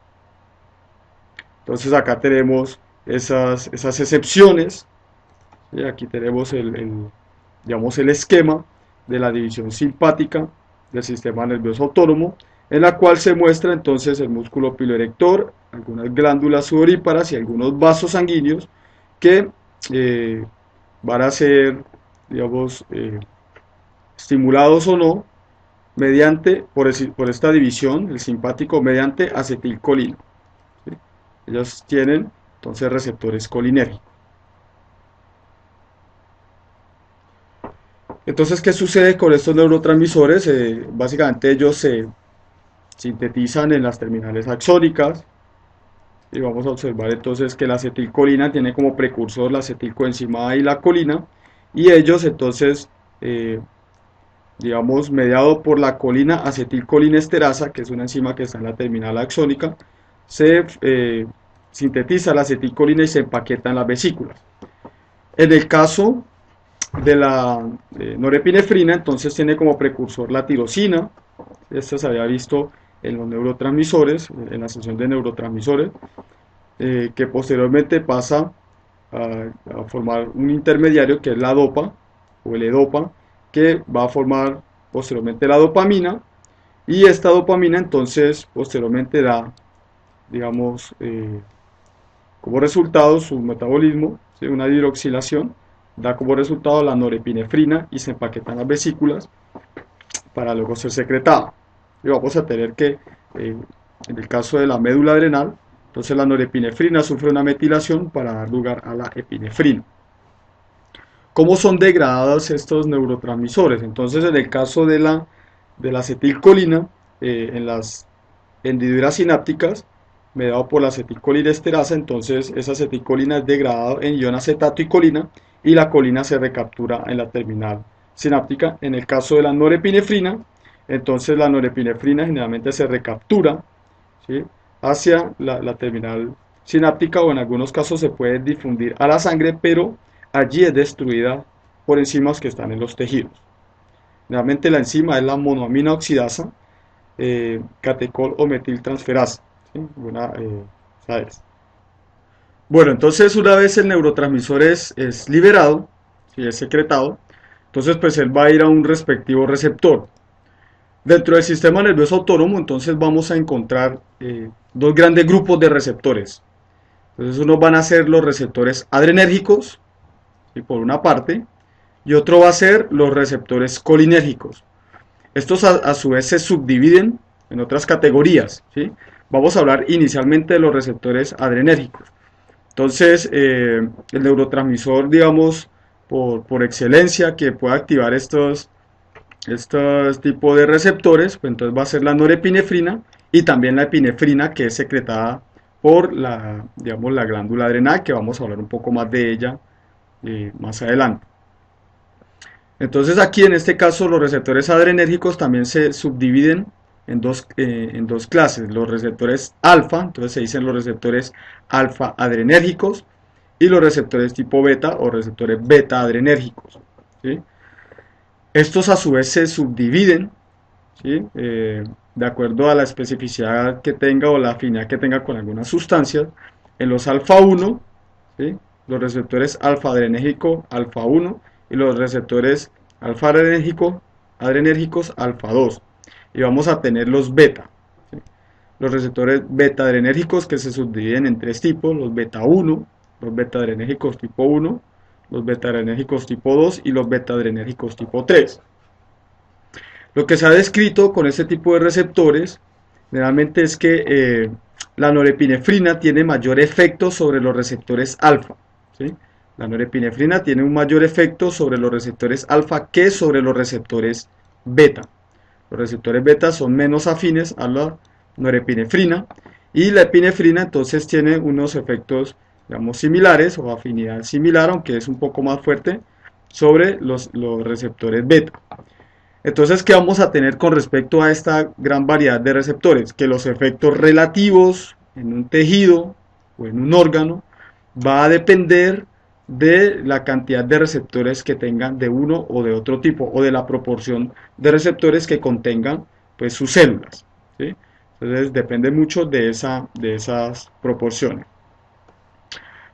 Entonces acá tenemos esas excepciones, y aquí tenemos digamos, el esquema de la división simpática del sistema nervioso autónomo, en la cual se muestra entonces el músculo piloerector, algunas glándulas sudoríparas y algunos vasos sanguíneos que van a ser, digamos, estimulados o no mediante, por esta división, el simpático, mediante acetilcolina. ¿Sí? Ellos tienen entonces receptores colinérgicos. Entonces, ¿qué sucede con estos neurotransmisores? Básicamente ellos se sintetizan en las terminales axónicas y vamos a observar entonces que la acetilcolina tiene como precursor la acetilcoenzima A y la colina, y ellos entonces, digamos, mediado por la colina acetilcolinesterasa, que es una enzima que está en la terminal axónica, se sintetiza la acetilcolina y se empaqueta en las vesículas. En el caso de la norepinefrina, entonces tiene como precursor la tirosina. Esta se había visto en los neurotransmisores, en la sección de neurotransmisores, que posteriormente pasa a formar un intermediario que es la dopa o el edopa, que va a formar posteriormente la dopamina, y esta dopamina entonces posteriormente da, digamos, como resultado su metabolismo, ¿sí? Una hidroxilación, da como resultado la norepinefrina y se empaquetan las vesículas para luego ser secretada. Y vamos a tener que, en el caso de la médula adrenal, entonces la norepinefrina sufre una metilación para dar lugar a la epinefrina. ¿Cómo son degradados estos neurotransmisores? Entonces, en el caso de la acetilcolina, en las hendiduras sinápticas, mediado por la acetilcolinesterasa, entonces esa acetilcolina es degradada en ion acetato y colina, y la colina se recaptura en la terminal sináptica. En el caso de la norepinefrina, entonces la norepinefrina generalmente se recaptura, ¿sí? Hacia la terminal sináptica, o en algunos casos se puede difundir a la sangre, pero allí es destruida por enzimas que están en los tejidos. Realmente la enzima es la monoamina oxidasa, catecol o metiltransferasa. ¿Sí? ¿Sabes? Bueno, entonces una vez el neurotransmisor es liberado, si es secretado, entonces pues él va a ir a un respectivo receptor. Dentro del sistema nervioso autónomo, entonces vamos a encontrar dos grandes grupos de receptores. Entonces unos van a ser los receptores adrenérgicos, ¿sí? Por una parte, y otro va a ser los receptores colinérgicos. Estos a su vez se subdividen en otras categorías, ¿sí? Vamos a hablar inicialmente de los receptores adrenérgicos. Entonces, el neurotransmisor, digamos, por excelencia, que puede activar estos tipos de receptores, pues entonces va a ser la norepinefrina y también la epinefrina, que es secretada por la, digamos, la glándula adrenal, que vamos a hablar un poco más de ella más adelante. Entonces aquí en este caso los receptores adrenérgicos también se subdividen en dos clases, los receptores alfa, entonces se dicen los receptores alfa adrenérgicos y los receptores tipo beta o receptores beta adrenérgicos. ¿Sí? Estos a su vez se subdividen, ¿sí? De acuerdo a la especificidad que tenga o la afinidad que tenga con algunas sustancias, en los alfa 1, ¿sí? Los receptores alfa adrenérgico alfa 1 y los receptores alfa adrenérgicos alfa 2. Y vamos a tener los beta, ¿sí? Los receptores beta adrenérgicos que se subdividen en tres tipos, los beta 1, los beta adrenérgicos tipo 1, los beta adrenérgicos tipo 2 y los beta adrenérgicos tipo 3. Lo que se ha descrito con este tipo de receptores generalmente es que la norepinefrina tiene mayor efecto sobre los receptores alfa, ¿sí? La norepinefrina tiene un mayor efecto sobre los receptores alfa que sobre los receptores beta. Los receptores beta son menos afines a la norepinefrina y la epinefrina entonces tiene unos efectos, digamos, similares o afinidad similar, aunque es un poco más fuerte sobre los receptores beta. Entonces, ¿qué vamos a tener con respecto a esta gran variedad de receptores? Que los efectos relativos en un tejido o en un órgano va a depender de la cantidad de receptores que tengan de uno o de otro tipo o de la proporción de receptores que contengan pues sus células, ¿sí? Entonces depende mucho de esas proporciones.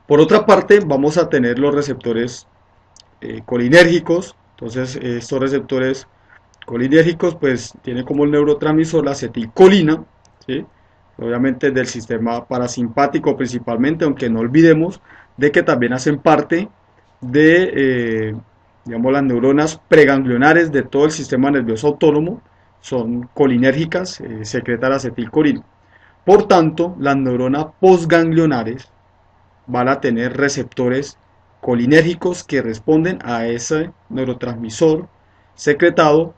Por otra parte, vamos a tener los receptores colinérgicos. Entonces estos receptores colinérgicos pues tiene como el neurotransmisor la acetilcolina, ¿sí? Obviamente del sistema parasimpático principalmente, aunque no olvidemos de que también hacen parte de digamos, las neuronas preganglionares de todo el sistema nervioso autónomo, son colinérgicas, secretan acetilcolina. Por tanto, las neuronas postganglionares van a tener receptores colinérgicos que responden a ese neurotransmisor secretado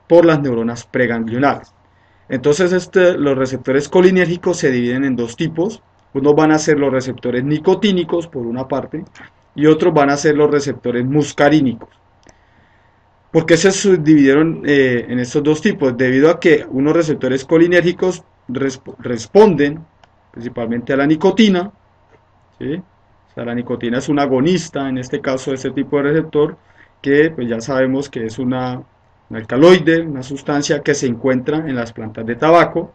por las neuronas preganglionares. Entonces los receptores colinérgicos se dividen en dos tipos. Unos van a ser los receptores nicotínicos por una parte y otros van a ser los receptores muscarínicos. ¿Por qué se subdividieron en estos dos tipos? Debido a que unos receptores colinérgicos responden principalmente a la nicotina, ¿sí? O sea, la nicotina es un agonista, en este caso, de este tipo de receptor, que pues ya sabemos que es un alcaloide, una sustancia que se encuentra en las plantas de tabaco.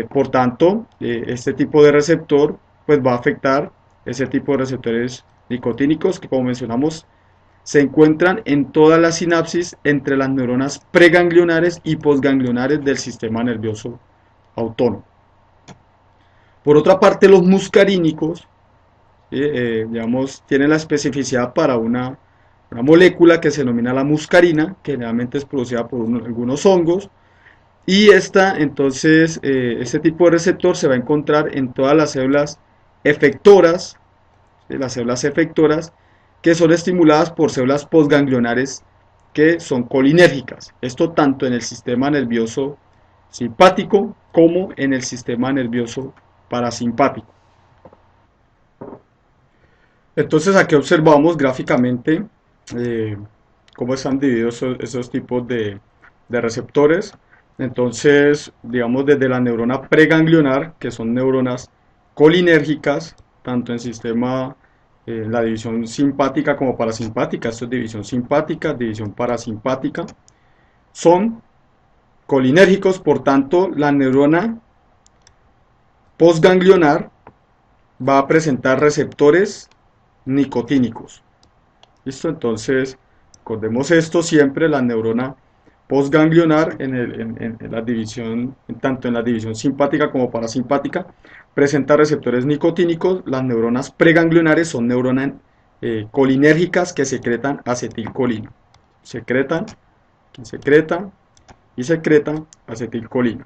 Por tanto, este tipo de receptor pues va a afectar ese tipo de receptores nicotínicos que, como mencionamos, se encuentran en todas las sinapsis entre las neuronas preganglionares y posganglionares del sistema nervioso autónomo. Por otra parte, los muscarínicos, digamos, tienen la especificidad para una molécula que se denomina la muscarina, que generalmente es producida por algunos hongos, y entonces, este tipo de receptor se va a encontrar en todas las células efectoras, las células efectoras, que son estimuladas por células postganglionares que son colinérgicas. Esto tanto en el sistema nervioso simpático como en el sistema nervioso parasimpático. Entonces aquí observamos gráficamente eh, cómo están divididos esos tipos de receptores. Entonces, digamos desde la neurona preganglionar, que son neuronas colinérgicas, tanto en sistema, la división simpática como parasimpática. Esto es división simpática, división parasimpática. son colinérgicos, por tanto la neurona postganglionar va a presentar receptores nicotínicos. ¿Listo? Entonces, recordemos esto siempre, la neurona postganglionar en la división, tanto en la división simpática como parasimpática, presenta receptores nicotínicos. Las neuronas preganglionares son neuronas colinérgicas que secretan acetilcolina. Secretan, secretan y secretan acetilcolina.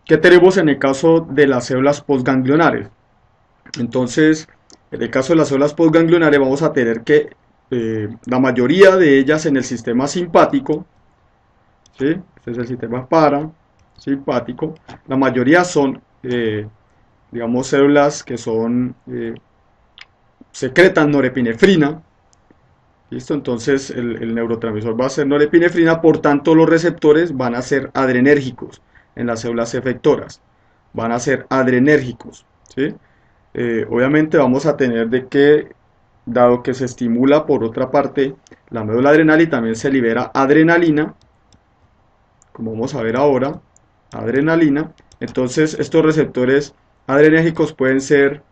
¿Qué tenemos en el caso de las células postganglionares? Entonces, en el caso de las células postganglionares vamos a tener que la mayoría de ellas en el sistema simpático, ¿sí? Este es el sistema parasimpático, la mayoría son, digamos, células que son, secretan norepinefrina, ¿listo? Entonces el neurotransmisor va a ser norepinefrina, por tanto los receptores van a ser adrenérgicos en las células efectoras, van a ser adrenérgicos, ¿sí? Obviamente vamos a tener de que, dado que se estimula por otra parte la médula adrenal y también se libera adrenalina, como vamos a ver ahora, adrenalina, entonces estos receptores adrenérgicos pueden ser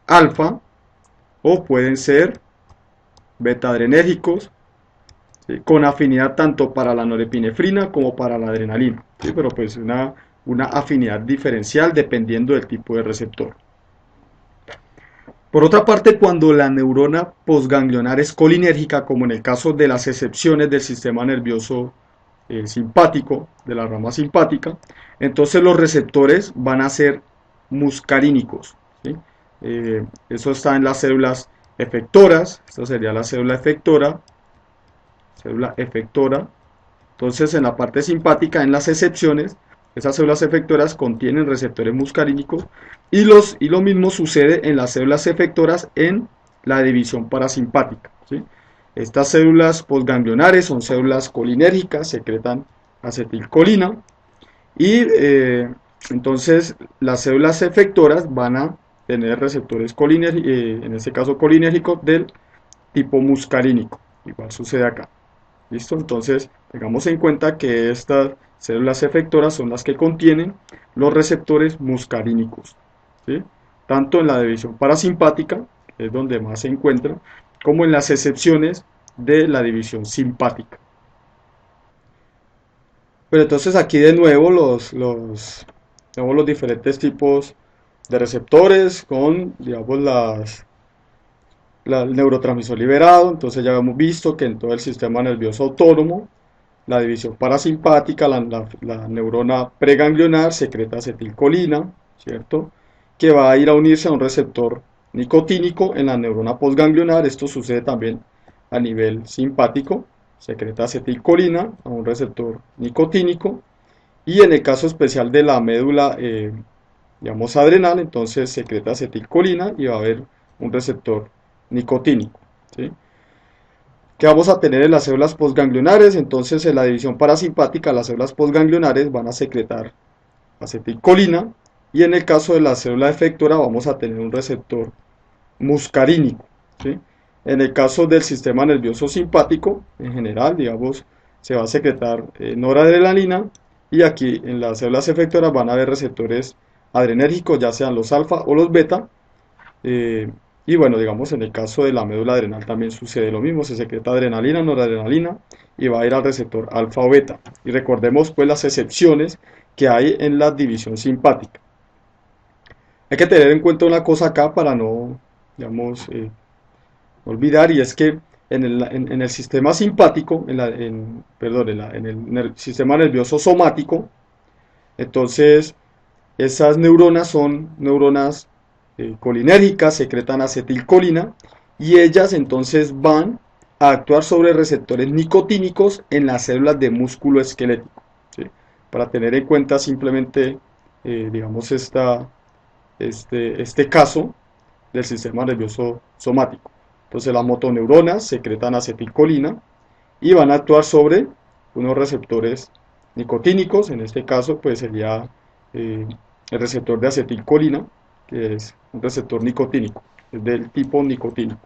alfa o pueden ser beta adrenérgicos, ¿sí? Con afinidad tanto para la norepinefrina como para la adrenalina, ¿sí? Pero pues una afinidad diferencial dependiendo del tipo de receptor. Por otra parte, cuando la neurona postganglionar es colinérgica, como en el caso de las excepciones del sistema nervioso simpático, de la rama simpática, entonces los receptores van a ser muscarínicos, ¿sí? Eso está en las células efectoras, esta sería la célula efectora, entonces en la parte simpática, en las excepciones, esas células efectoras contienen receptores muscarínicos y lo mismo sucede en las células efectoras en la división parasimpática, ¿sí? Estas células postganglionares son células colinérgicas, secretan acetilcolina y entonces las células efectoras van a tener receptores en este caso colinérgicos del tipo muscarínico. Igual sucede acá. ¿Listo? Entonces, tengamos en cuenta que estas células efectoras son las que contienen los receptores muscarínicos, ¿sí? Tanto en la división parasimpática, que es donde más se encuentra, como en las excepciones de la división simpática. Pero entonces aquí de nuevo tenemos los diferentes tipos de receptores con, digamos, el neurotransmisor liberado. Entonces ya hemos visto que en todo el sistema nervioso autónomo, la división parasimpática, la neurona preganglionar secreta acetilcolina, ¿cierto? Que va a ir a unirse a un receptor nicotínico en la neurona postganglionar. Esto sucede también a nivel simpático, secreta acetilcolina a un receptor nicotínico. Y en el caso especial de la médula, digamos, adrenal, entonces secreta acetilcolina y va a haber un receptor nicotínico, ¿sí? ¿Qué vamos a tener en las células postganglionares? Entonces en la división parasimpática las células postganglionares van a secretar acetilcolina y en el caso de la célula efectora vamos a tener un receptor muscarínico, ¿sí? En el caso del sistema nervioso simpático, en general, digamos, se va a secretar noradrenalina y aquí en las células efectoras van a haber receptores adrenérgicos, ya sean los alfa o los beta. Y bueno, digamos, en el caso de la médula adrenal también sucede lo mismo, se secreta adrenalina, noradrenalina y va a ir al receptor alfa o beta. Y recordemos pues las excepciones que hay en la división simpática. Hay que tener en cuenta una cosa acá para no, digamos, olvidar, y es que en el sistema simpático, en el sistema nervioso somático, entonces esas neuronas son neuronas colinérgicas, secretan acetilcolina y ellas entonces van a actuar sobre receptores nicotínicos en las células de músculo esquelético, ¿sí? Para tener en cuenta simplemente, digamos, este caso del sistema nervioso somático. Entonces las motoneuronas secretan acetilcolina y van a actuar sobre unos receptores nicotínicos, en este caso pues sería el receptor de acetilcolina, que es un receptor nicotínico, es del tipo nicotínico.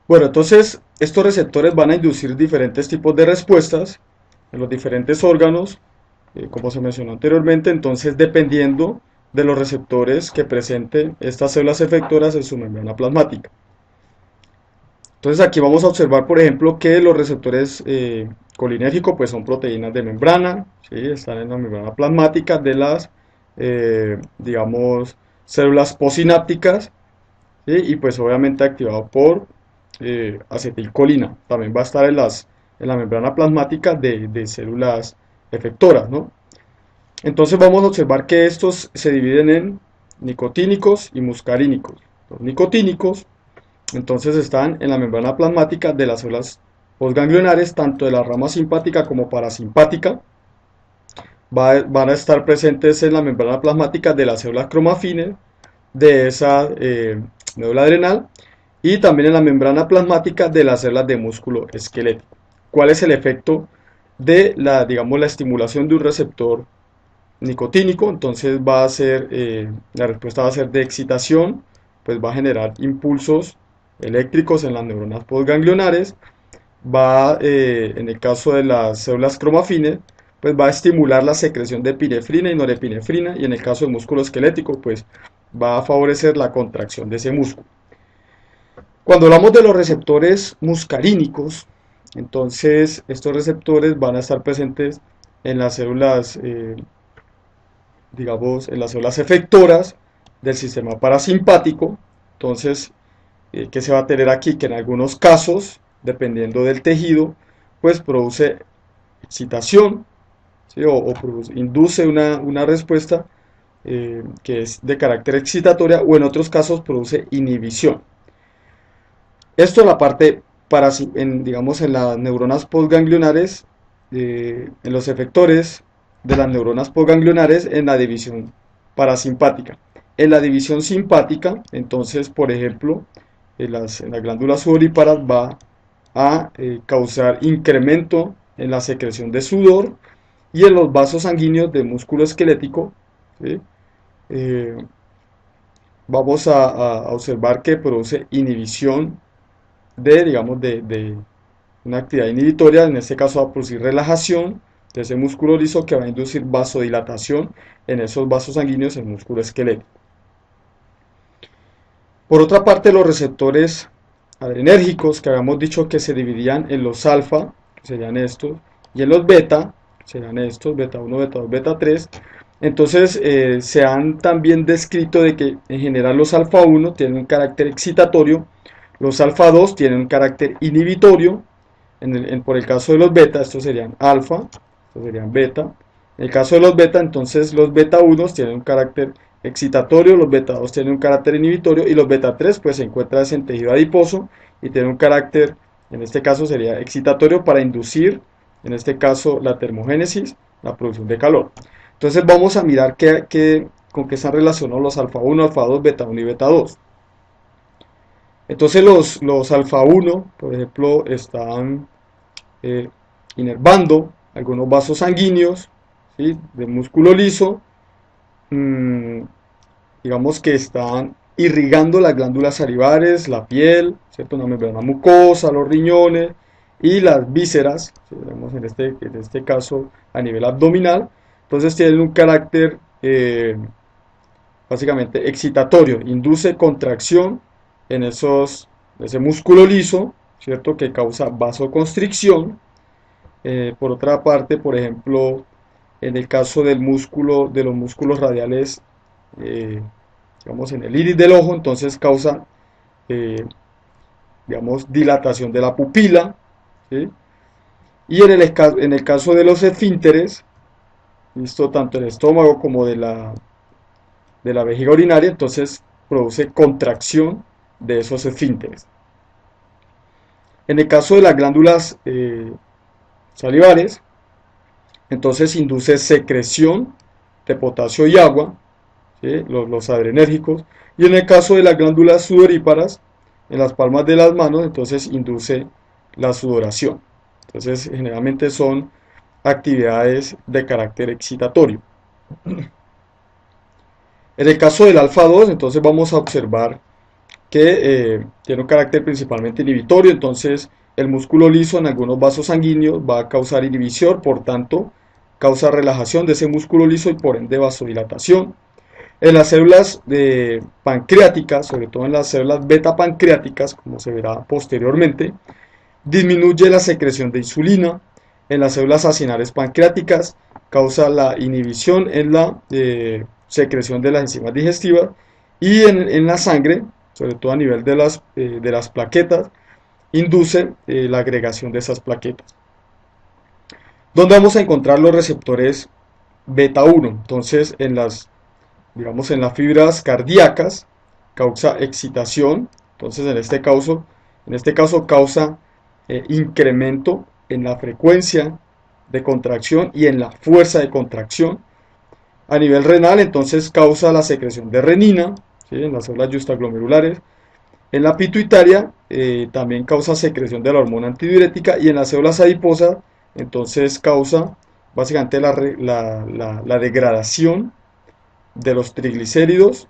Bueno, entonces estos receptores van a inducir diferentes tipos de respuestas en los diferentes órganos, como se mencionó anteriormente. Entonces, dependiendo de los receptores que presenten estas células efectoras en su membrana plasmática. Entonces aquí vamos a observar, por ejemplo, que los receptores colinérgicos pues son proteínas de membrana, ¿sí? Están en la membrana plasmática de las, digamos, células posinápticas, ¿sí? Y pues obviamente activado por acetilcolina. También va a estar en la membrana plasmática de células efectoras, ¿no? Entonces vamos a observar que estos se dividen en nicotínicos y muscarínicos. Los nicotínicos entonces están en la membrana plasmática de las células postganglionares, tanto de la rama simpática como parasimpática. Van a estar presentes en la membrana plasmática de las células cromafines de esa médula adrenal y también en la membrana plasmática de las células de músculo esquelético. ¿Cuál es el efecto de la, digamos, la estimulación de un receptor nicotínico? Entonces va a ser, la respuesta va a ser de excitación, pues va a generar impulsos eléctricos en las neuronas postganglionares, en el caso de las células cromafines, pues va a estimular la secreción de epinefrina y norepinefrina, y en el caso del músculo esquelético, pues va a favorecer la contracción de ese músculo. Cuando hablamos de los receptores muscarínicos, entonces estos receptores van a estar presentes en las células, digamos, en las células efectoras del sistema parasimpático. Entonces, ¿qué se va a tener aquí? Que en algunos casos, dependiendo del tejido, pues produce excitación, ¿sí? Induce una respuesta que es de carácter excitatoria, o en otros casos produce inhibición. Esto en la parte, digamos, en las neuronas postganglionares, en los efectores de las neuronas postganglionares en la división parasimpática. En la división simpática, entonces, por ejemplo, en las glándulas sudoríparas va a causar incremento en la secreción de sudor, y en los vasos sanguíneos del músculo esquelético, ¿sí? eh, vamos a observar que produce inhibición digamos, de una actividad inhibitoria. En este caso va a producir relajación de ese músculo liso, que va a inducir vasodilatación en esos vasos sanguíneos en el músculo esquelético. Por otra parte, los receptores adrenérgicos, que habíamos dicho que se dividían en los alfa, que serían estos, y en los beta, serán estos, beta 1, beta 2, beta 3. Entonces se han también descrito de que en general los alfa 1 tienen un carácter excitatorio, los alfa 2 tienen un carácter inhibitorio. Por el caso de los beta, estos serían alfa, estos serían beta. En el caso de los beta, entonces los beta 1 tienen un carácter excitatorio, los beta 2 tienen un carácter inhibitorio, y los beta 3 pues se encuentran en tejido adiposo y tienen un carácter, en este caso sería excitatorio, para inducir, en este caso, la termogénesis, la producción de calor. Entonces vamos a mirar con qué están relacionados los alfa 1, alfa 2, beta 1 y beta 2. Entonces los alfa 1, por ejemplo, están inervando algunos vasos sanguíneos, ¿sí? De músculo liso, digamos que están irrigando las glándulas salivares, la piel, ¿cierto? Una membrana mucosa, los riñones y las vísceras, ¿sí? Digamos en este caso a nivel abdominal. Entonces tienen un carácter básicamente excitatorio, induce contracción en ese músculo liso, ¿cierto? Que causa vasoconstricción. Por otra parte, por ejemplo, en el caso de los músculos radiales, digamos en el iris del ojo, entonces causa, digamos, dilatación de la pupila, ¿sí? Y en el caso de los esfínteres, visto tanto el estómago como de la vejiga urinaria, entonces produce contracción de esos esfínteres. En el caso de las glándulas salivares, entonces induce secreción de potasio y agua, ¿sí? Los adrenérgicos. Y en el caso de las glándulas sudoríparas, en las palmas de las manos, entonces induce la sudoración. Entonces generalmente son actividades de carácter excitatorio. En el caso del alfa 2, entonces vamos a observar que tiene un carácter principalmente inhibitorio. Entonces el músculo liso en algunos vasos sanguíneos va a causar inhibición, por tanto, causa relajación de ese músculo liso y por ende vasodilatación. En las células pancreáticas, sobre todo en las células beta pancreáticas, como se verá posteriormente, disminuye la secreción de insulina. En las células acinales pancreáticas causa la inhibición en la secreción de las enzimas digestivas y en la sangre, sobre todo a nivel de las plaquetas, induce la agregación de esas plaquetas. ¿Dónde vamos a encontrar los receptores beta 1? Entonces, digamos, en las fibras cardíacas causa excitación. Entonces, en este caso causa incremento en la frecuencia de contracción y en la fuerza de contracción. A nivel renal, entonces causa la secreción de renina, ¿sí?, en las células justaglomerulares. En la pituitaria también causa secreción de la hormona antidiurética, y en las células adiposas entonces causa básicamente la degradación de los triglicéridos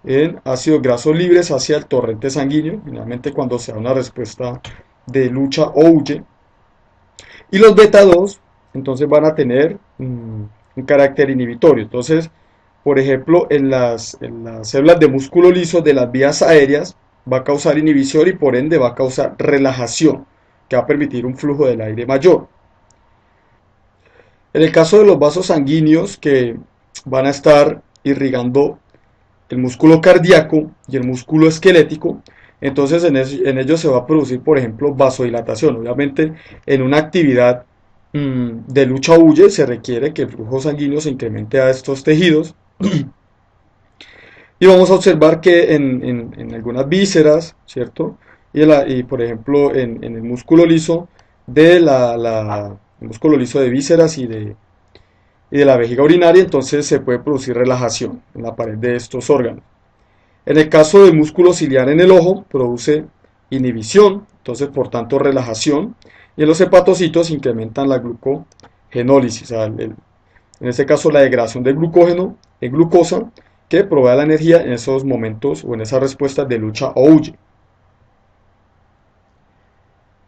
en ácidos grasos libres hacia el torrente sanguíneo, finalmente cuando se da una respuesta de lucha o huye. Y los beta 2 entonces van a tener un carácter inhibitorio. Entonces, por ejemplo, en las células de músculo liso de las vías aéreas va a causar inhibición y por ende va a causar relajación, que va a permitir un flujo del aire mayor. En el caso de los vasos sanguíneos que van a estar irrigando el músculo cardíaco y el músculo esquelético, entonces en ellos se va a producir, por ejemplo, vasodilatación. Obviamente, en una actividad de lucha o huye se requiere que el flujo sanguíneo se incremente a estos tejidos. Y vamos a observar que en algunas vísceras, ¿cierto? Y por ejemplo, en el músculo liso el músculo liso de vísceras y de la vejiga urinaria, entonces se puede producir relajación en la pared de estos órganos. En el caso del músculo ciliar en el ojo, produce inhibición, entonces por tanto relajación. Y en los hepatocitos incrementan la glucogenólisis, en este caso la degradación del glucógeno en glucosa, que provee la energía en esos momentos o en esas respuestas de lucha o huye.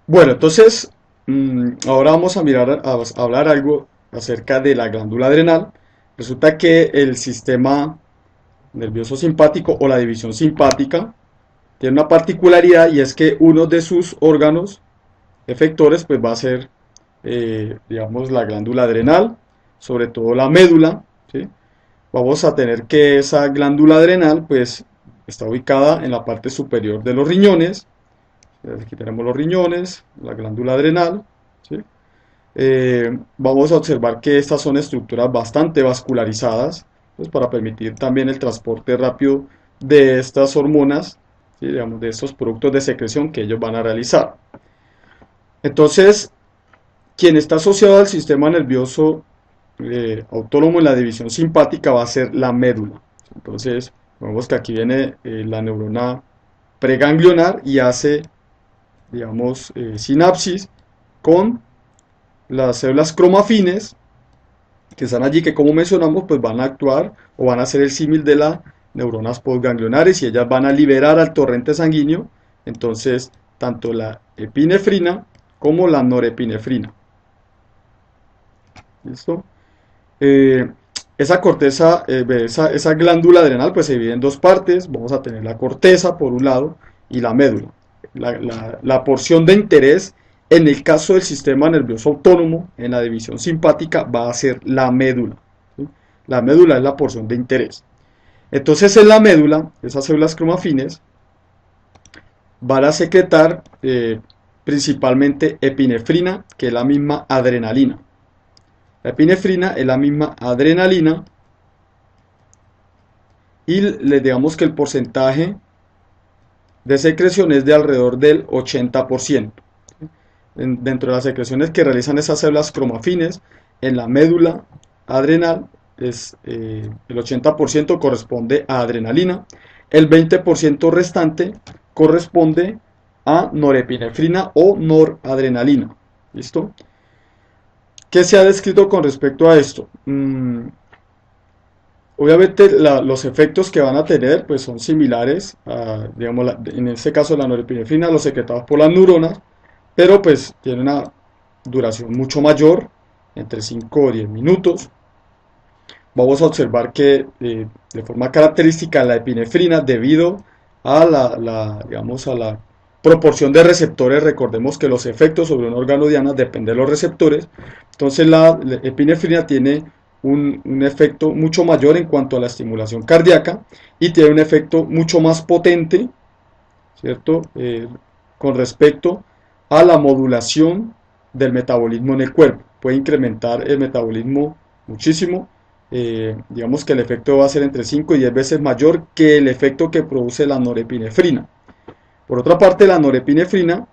Bueno, entonces ahora vamos a hablar algo acerca de la glándula adrenal. Resulta que el sistema nervioso simpático o la división simpática tiene una particularidad, y es que uno de sus órganos efectores pues va a ser, digamos, la glándula adrenal, sobre todo la médula, ¿sí? Vamos a tener que esa glándula adrenal pues está ubicada en la parte superior de los riñones. Aquí tenemos los riñones, la glándula adrenal, ¿sí? Vamos a observar que estas son estructuras bastante vascularizadas, pues, para permitir también el transporte rápido de estas hormonas, ¿sí?, digamos, de estos productos de secreción que ellos van a realizar. Entonces, quien está asociado al sistema nervioso autónomo en la división simpática va a ser la médula. Entonces, vemos que aquí viene la neurona preganglionar y hace, digamos, sinapsis con las células cromafines que están allí, que como mencionamos pues van a actuar o van a hacer el símil de las neuronas postganglionares, y ellas van a liberar al torrente sanguíneo entonces tanto la epinefrina como la norepinefrina. ¿Listo? Esa corteza, esa glándula adrenal pues se divide en dos partes. Vamos a tener la corteza por un lado y la médula. La porción de interés en el caso del sistema nervioso autónomo, en la división simpática, va a ser la médula, ¿sí? La médula es la porción de interés. Entonces en la médula, esas células cromafines van a secretar principalmente epinefrina, que es la misma adrenalina. La epinefrina es la misma adrenalina, y les digamos que el porcentaje de secreción es de alrededor del 80%. Dentro de las secreciones que realizan esas células cromafines en la médula adrenal, el 80% corresponde a adrenalina, el 20% restante corresponde a norepinefrina o noradrenalina. ¿Listo? ¿Qué se ha descrito con respecto a esto? Obviamente los efectos que van a tener pues son similares a, digamos, en este caso la norepinefrina, los secretados por las neuronas, pero pues tiene una duración mucho mayor, entre 5 o 10 minutos. Vamos a observar que de forma característica la epinefrina, debido a digamos, a la proporción de receptores, recordemos que los efectos sobre un órgano diana dependen de los receptores, entonces la epinefrina tiene un efecto mucho mayor en cuanto a la estimulación cardíaca y tiene un efecto mucho más potente, ¿cierto? Con respecto a la modulación del metabolismo en el cuerpo. Puede incrementar el metabolismo muchísimo. Digamos que el efecto va a ser entre 5 y 10 veces mayor que el efecto que produce la norepinefrina. Por otra parte, la norepinefrina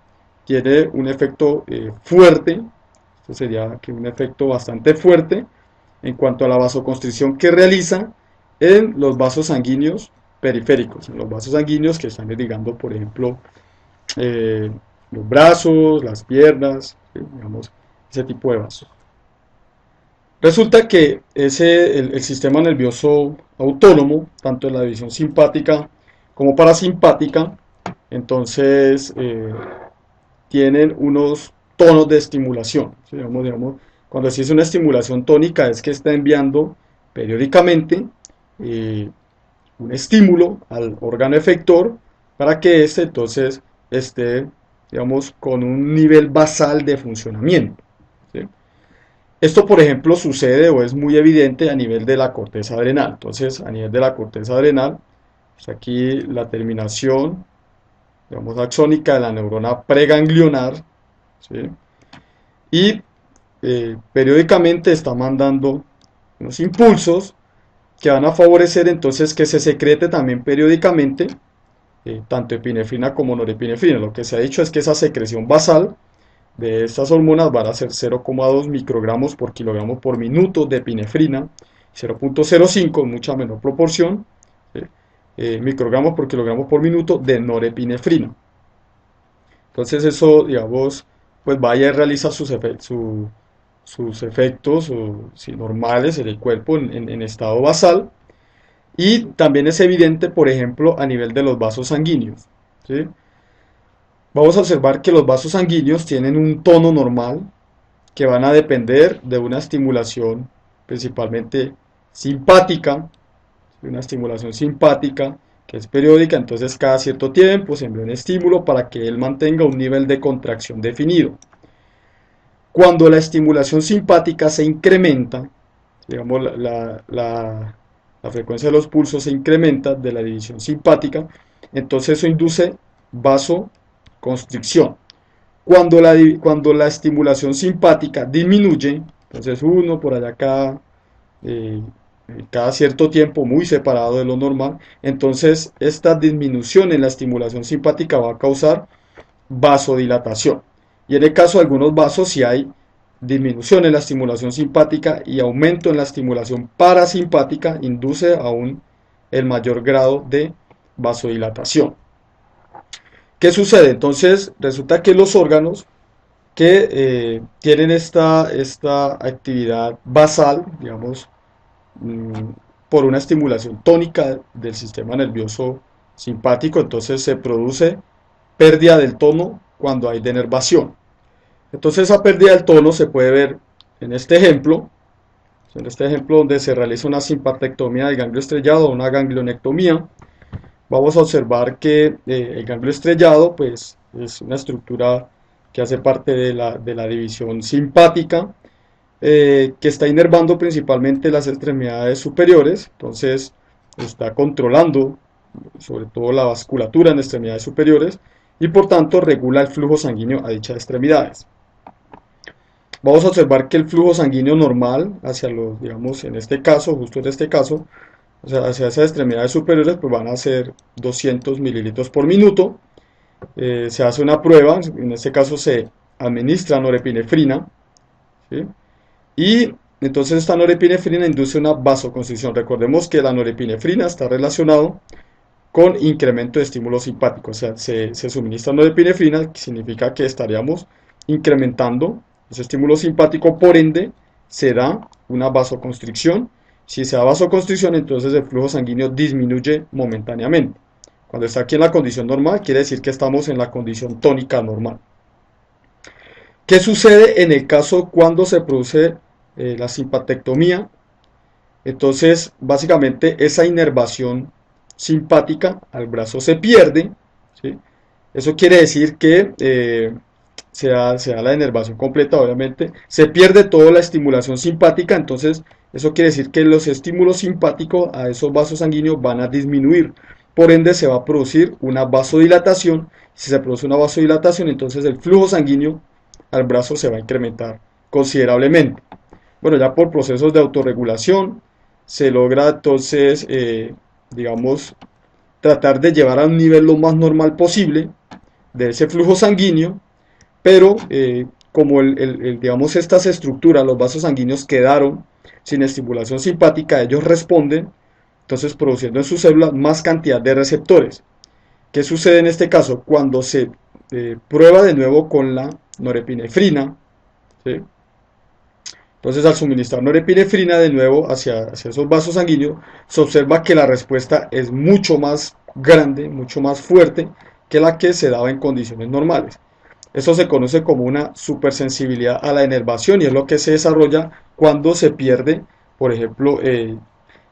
tiene un efecto fuerte, esto sería que un efecto bastante fuerte en cuanto a la vasoconstricción que realiza en los vasos sanguíneos periféricos, en los vasos sanguíneos que están irrigando, por ejemplo, eh, los brazos, las piernas, ¿sí? Digamos, ese tipo de vasos. Resulta que el sistema nervioso autónomo, tanto en la división simpática como parasimpática, entonces tienen unos tonos de estimulación. ¿Sí? Cuando se dice una estimulación tónica es que está enviando periódicamente eh, un estímulo al órgano efector para que éste entonces esté, digamos, con un nivel basal de funcionamiento. ¿Sí? Esto, por ejemplo, sucede o es muy evidente a nivel de la corteza adrenal. Entonces, a nivel de la corteza adrenal, pues aquí la terminación, digamos, axónica de la neurona preganglionar, ¿sí? Y periódicamente está mandando unos impulsos que van a favorecer entonces que se secrete también periódicamente tanto epinefrina como norepinefrina. Lo que se ha dicho es que esa secreción basal de estas hormonas van a ser 0,2 microgramos por kilogramo por minuto de epinefrina, 0,05 en mucha menor proporción, ¿sí? Microgramos por kilogramo por minuto de norepinefrina. Entonces eso, digamos, pues vaya y realiza sus efectos si normales en el cuerpo en estado basal. Y también es evidente, por ejemplo, a nivel de los vasos sanguíneos, ¿sí? Vamos a observar que los vasos sanguíneos tienen un tono normal que van a depender de una estimulación principalmente simpática, una estimulación simpática que es periódica, entonces cada cierto tiempo se envía un estímulo para que él mantenga un nivel de contracción definido. Cuando la estimulación simpática se incrementa, digamos la frecuencia de los pulsos se incrementa de la división simpática, entonces eso induce vasoconstricción. Cuando la estimulación simpática disminuye, entonces uno por allá eh, cada cierto tiempo muy separado de lo normal, entonces esta disminución en la estimulación simpática va a causar vasodilatación. Y en el caso de algunos vasos, si hay disminución en la estimulación simpática y aumento en la estimulación parasimpática, induce aún el mayor grado de vasodilatación. ¿Qué sucede? Entonces resulta que los órganos que tienen esta actividad basal, digamos, mm, por una estimulación tónica del sistema nervioso simpático, entonces se produce pérdida del tono cuando hay denervación. Entonces esa pérdida del tono se puede ver en este ejemplo donde se realiza una simpatectomía del ganglio estrellado o una ganglionectomía. Vamos a observar que el ganglio estrellado pues, es una estructura que hace parte de la división simpática, que está inervando principalmente las extremidades superiores, entonces está controlando sobre todo la vasculatura en extremidades superiores y por tanto regula el flujo sanguíneo a dichas extremidades. Vamos a observar que el flujo sanguíneo normal hacia los, digamos, en este caso, justo en este caso, o sea, hacia esas extremidades superiores, pues van a ser 200 mililitros por minuto. Se hace una prueba, en este caso se administra norepinefrina, ¿sí? Y entonces esta norepinefrina induce una vasoconstricción. Recordemos que la norepinefrina está relacionado con incremento de estímulo simpático, o sea, se suministra norepinefrina, que significa que estaríamos incrementando ese estímulo simpático, por ende se da una vasoconstricción. Si se da vasoconstricción, entonces el flujo sanguíneo disminuye momentáneamente. Cuando está aquí en la condición normal, quiere decir que estamos en la condición tónica normal. ¿Qué sucede en el caso cuando se produce la simpatectomía? Entonces, básicamente esa inervación simpática al brazo se pierde, ¿sí? Eso quiere decir que se da la inervación completa, obviamente, se pierde toda la estimulación simpática, entonces eso quiere decir que los estímulos simpáticos a esos vasos sanguíneos van a disminuir, por ende se va a producir una vasodilatación. Si se produce una vasodilatación, entonces el flujo sanguíneo al brazo se va a incrementar considerablemente. Bueno, ya por procesos de autorregulación se logra entonces, digamos, tratar de llevar a un nivel lo más normal posible de ese flujo sanguíneo, pero como digamos, estas estructuras, los vasos sanguíneos quedaron sin estimulación simpática, ellos responden, entonces produciendo en sus células más cantidad de receptores. ¿Qué sucede en este caso? Cuando se prueba de nuevo con la norepinefrina, ¿sí? Entonces, al suministrar norepinefrina de nuevo hacia esos vasos sanguíneos, se observa que la respuesta es mucho más grande, mucho más fuerte que la que se daba en condiciones normales. Eso se conoce como una supersensibilidad a la inervación y es lo que se desarrolla cuando se pierde, por ejemplo, el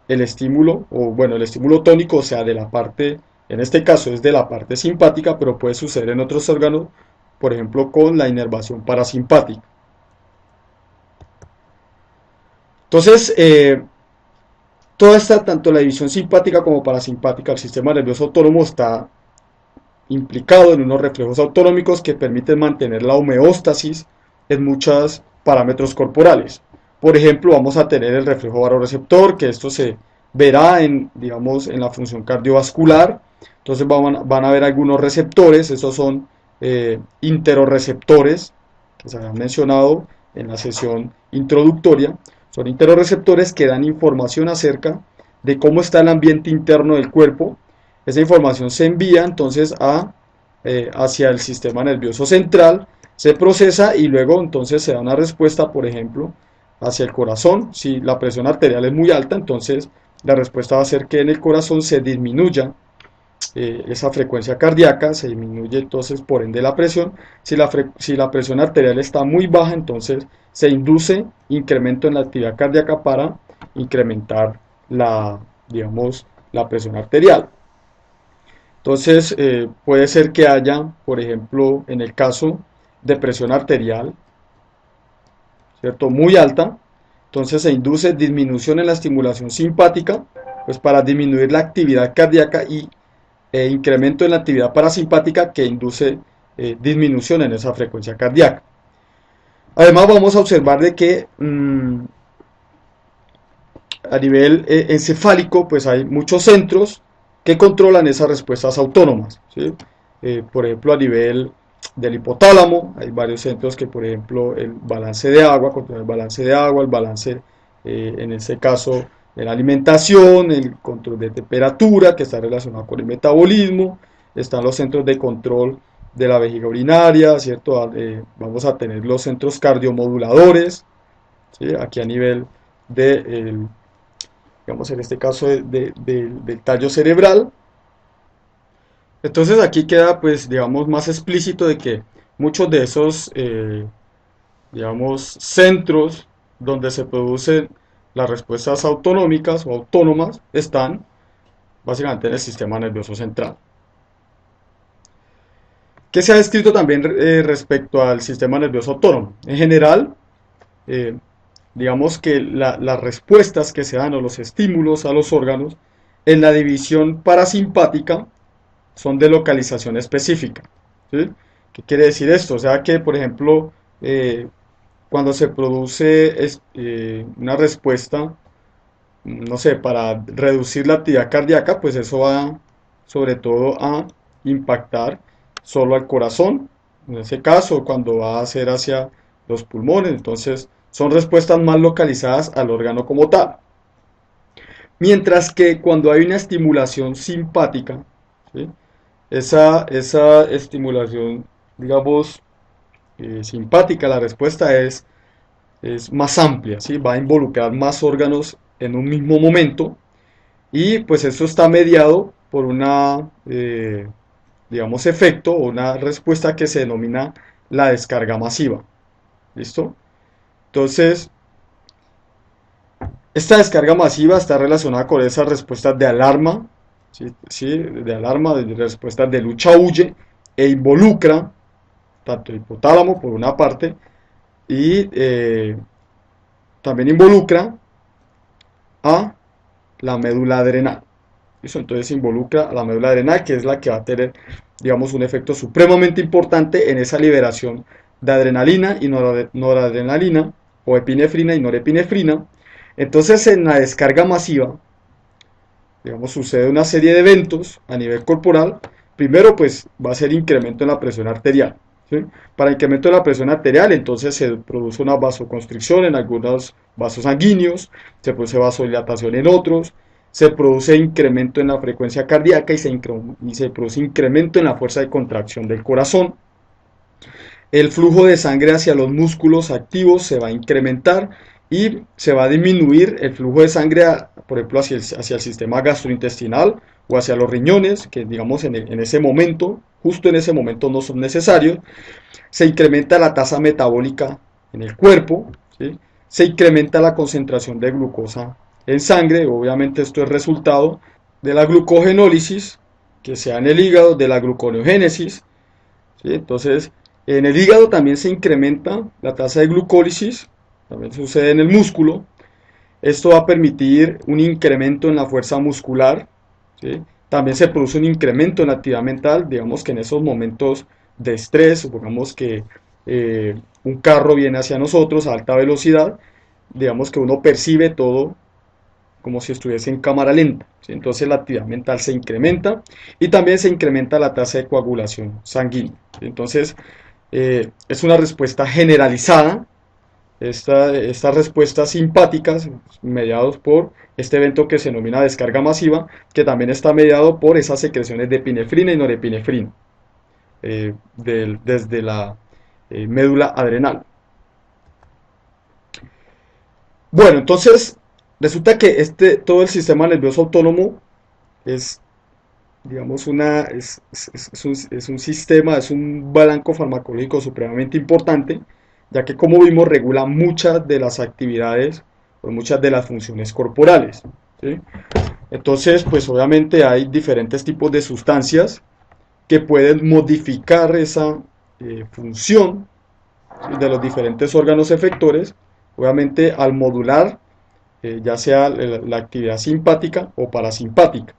estímulo, o bueno, el estímulo tónico, o sea, de la parte, en este caso es de la parte simpática, pero puede suceder en otros órganos, por ejemplo, con la inervación parasimpática. Entonces, toda esta, tanto la división simpática como parasimpática del sistema nervioso autónomo está implicado en unos reflejos autonómicos que permiten mantener la homeostasis en muchos parámetros corporales. Por ejemplo, vamos a tener el reflejo baroreceptor, que esto se verá en, digamos, en la función cardiovascular. Entonces van a ver algunos receptores, estos son interoreceptores, que se habían mencionado en la sesión introductoria. Son interoreceptores que dan información acerca de cómo está el ambiente interno del cuerpo. Esa información se envía entonces hacia el sistema nervioso central, se procesa y luego entonces se da una respuesta, por ejemplo, hacia el corazón. Si la presión arterial es muy alta, entonces la respuesta va a ser que en el corazón se disminuya esa frecuencia cardíaca, se disminuye entonces por ende la presión. Si la presión arterial está muy baja, entonces se induce incremento en la actividad cardíaca para incrementar digamos, la presión arterial. Entonces puede ser que haya, por ejemplo, en el caso de presión arterial, ¿cierto?, muy alta, entonces se induce disminución en la estimulación simpática, pues para disminuir la actividad cardíaca y incremento en la actividad parasimpática que induce disminución en esa frecuencia cardíaca. Además vamos a observar de que a nivel encefálico pues hay muchos centros que controlan esas respuestas autónomas, ¿sí? Por ejemplo, a nivel del hipotálamo hay varios centros que, por ejemplo, el balance de agua, controla el balance de agua, el balance en este caso de la alimentación, el control de temperatura que está relacionado con el metabolismo. Están los centros de control de la vejiga urinaria, ¿cierto? Vamos a tener los centros cardiomoduladores, ¿sí? Aquí a nivel de, digamos en este caso del tallo cerebral. Entonces aquí queda pues digamos más explícito de que muchos de esos digamos centros donde se producen las respuestas autonómicas o autónomas están básicamente en el sistema nervioso central. ¿Qué se ha descrito también respecto al sistema nervioso autónomo? En general, digamos que las respuestas que se dan o los estímulos a los órganos en la división parasimpática son de localización específica, ¿sí? ¿Qué quiere decir esto? O sea que, por ejemplo, cuando se produce una respuesta, no sé, para reducir la actividad cardíaca, pues eso va sobre todo a impactar solo al corazón, en ese caso, cuando va a ser hacia los pulmones. Entonces, son respuestas más localizadas al órgano como tal. Mientras que cuando hay una estimulación simpática, ¿sí?, esa estimulación, digamos, simpática, la respuesta es más amplia, ¿sí? Va a involucrar más órganos en un mismo momento y pues eso está mediado por una, digamos, efecto o una respuesta que se denomina la descarga masiva. ¿Listo? Entonces, esta descarga masiva está relacionada con esas respuestas de alarma, ¿sí? ¿Sí? De alarma, de respuestas de lucha-huye, e involucra tanto el hipotálamo por una parte y también involucra a la médula adrenal. ¿Listo? Entonces involucra a la médula adrenal, que es la que va a tener, digamos, un efecto supremamente importante en esa liberación de adrenalina y noradrenalina, o epinefrina y norepinefrina. Entonces, en la descarga masiva, digamos, sucede una serie de eventos a nivel corporal. Primero, pues, va a ser incremento en la presión arterial. ¿Sí? Para incremento de la presión arterial, entonces se produce una vasoconstricción en algunos vasos sanguíneos, se produce vasodilatación en otros, se produce incremento en la frecuencia cardíaca y se produce incremento en la fuerza de contracción del corazón. El flujo de sangre hacia los músculos activos se va a incrementar y se va a disminuir el flujo de sangre, por ejemplo, hacia el sistema gastrointestinal o hacia los riñones, que digamos en ese momento, justo en ese momento no son necesarios. Se incrementa la tasa metabólica en el cuerpo, ¿sí? Se incrementa la concentración de glucosa en sangre, obviamente esto es resultado de la glucogenólisis, que sea en el hígado, de la gluconeogénesis, ¿sí? Entonces, en el hígado también se incrementa la tasa de glucólisis, también sucede en el músculo. Esto va a permitir un incremento en la fuerza muscular, ¿sí? También se produce un incremento en la actividad mental, digamos que en esos momentos de estrés, supongamos que un carro viene hacia nosotros a alta velocidad, digamos que uno percibe todo como si estuviese en cámara lenta, ¿sí? Entonces la actividad mental se incrementa y también se incrementa la tasa de coagulación sanguínea, ¿sí? Entonces es una respuesta generalizada. Estas respuestas simpáticas, mediados por este evento que se denomina descarga masiva, que también está mediado por esas secreciones de epinefrina y norepinefrina desde la médula adrenal. Bueno, entonces resulta que todo el sistema nervioso autónomo es, digamos, es un sistema, es un blanco farmacológico supremamente importante, ya que como vimos regula muchas de las actividades o muchas de las funciones corporales, ¿sí? Entonces, pues obviamente hay diferentes tipos de sustancias que pueden modificar esa función, ¿sí?, de los diferentes órganos efectores, obviamente al modular ya sea la actividad simpática o parasimpática.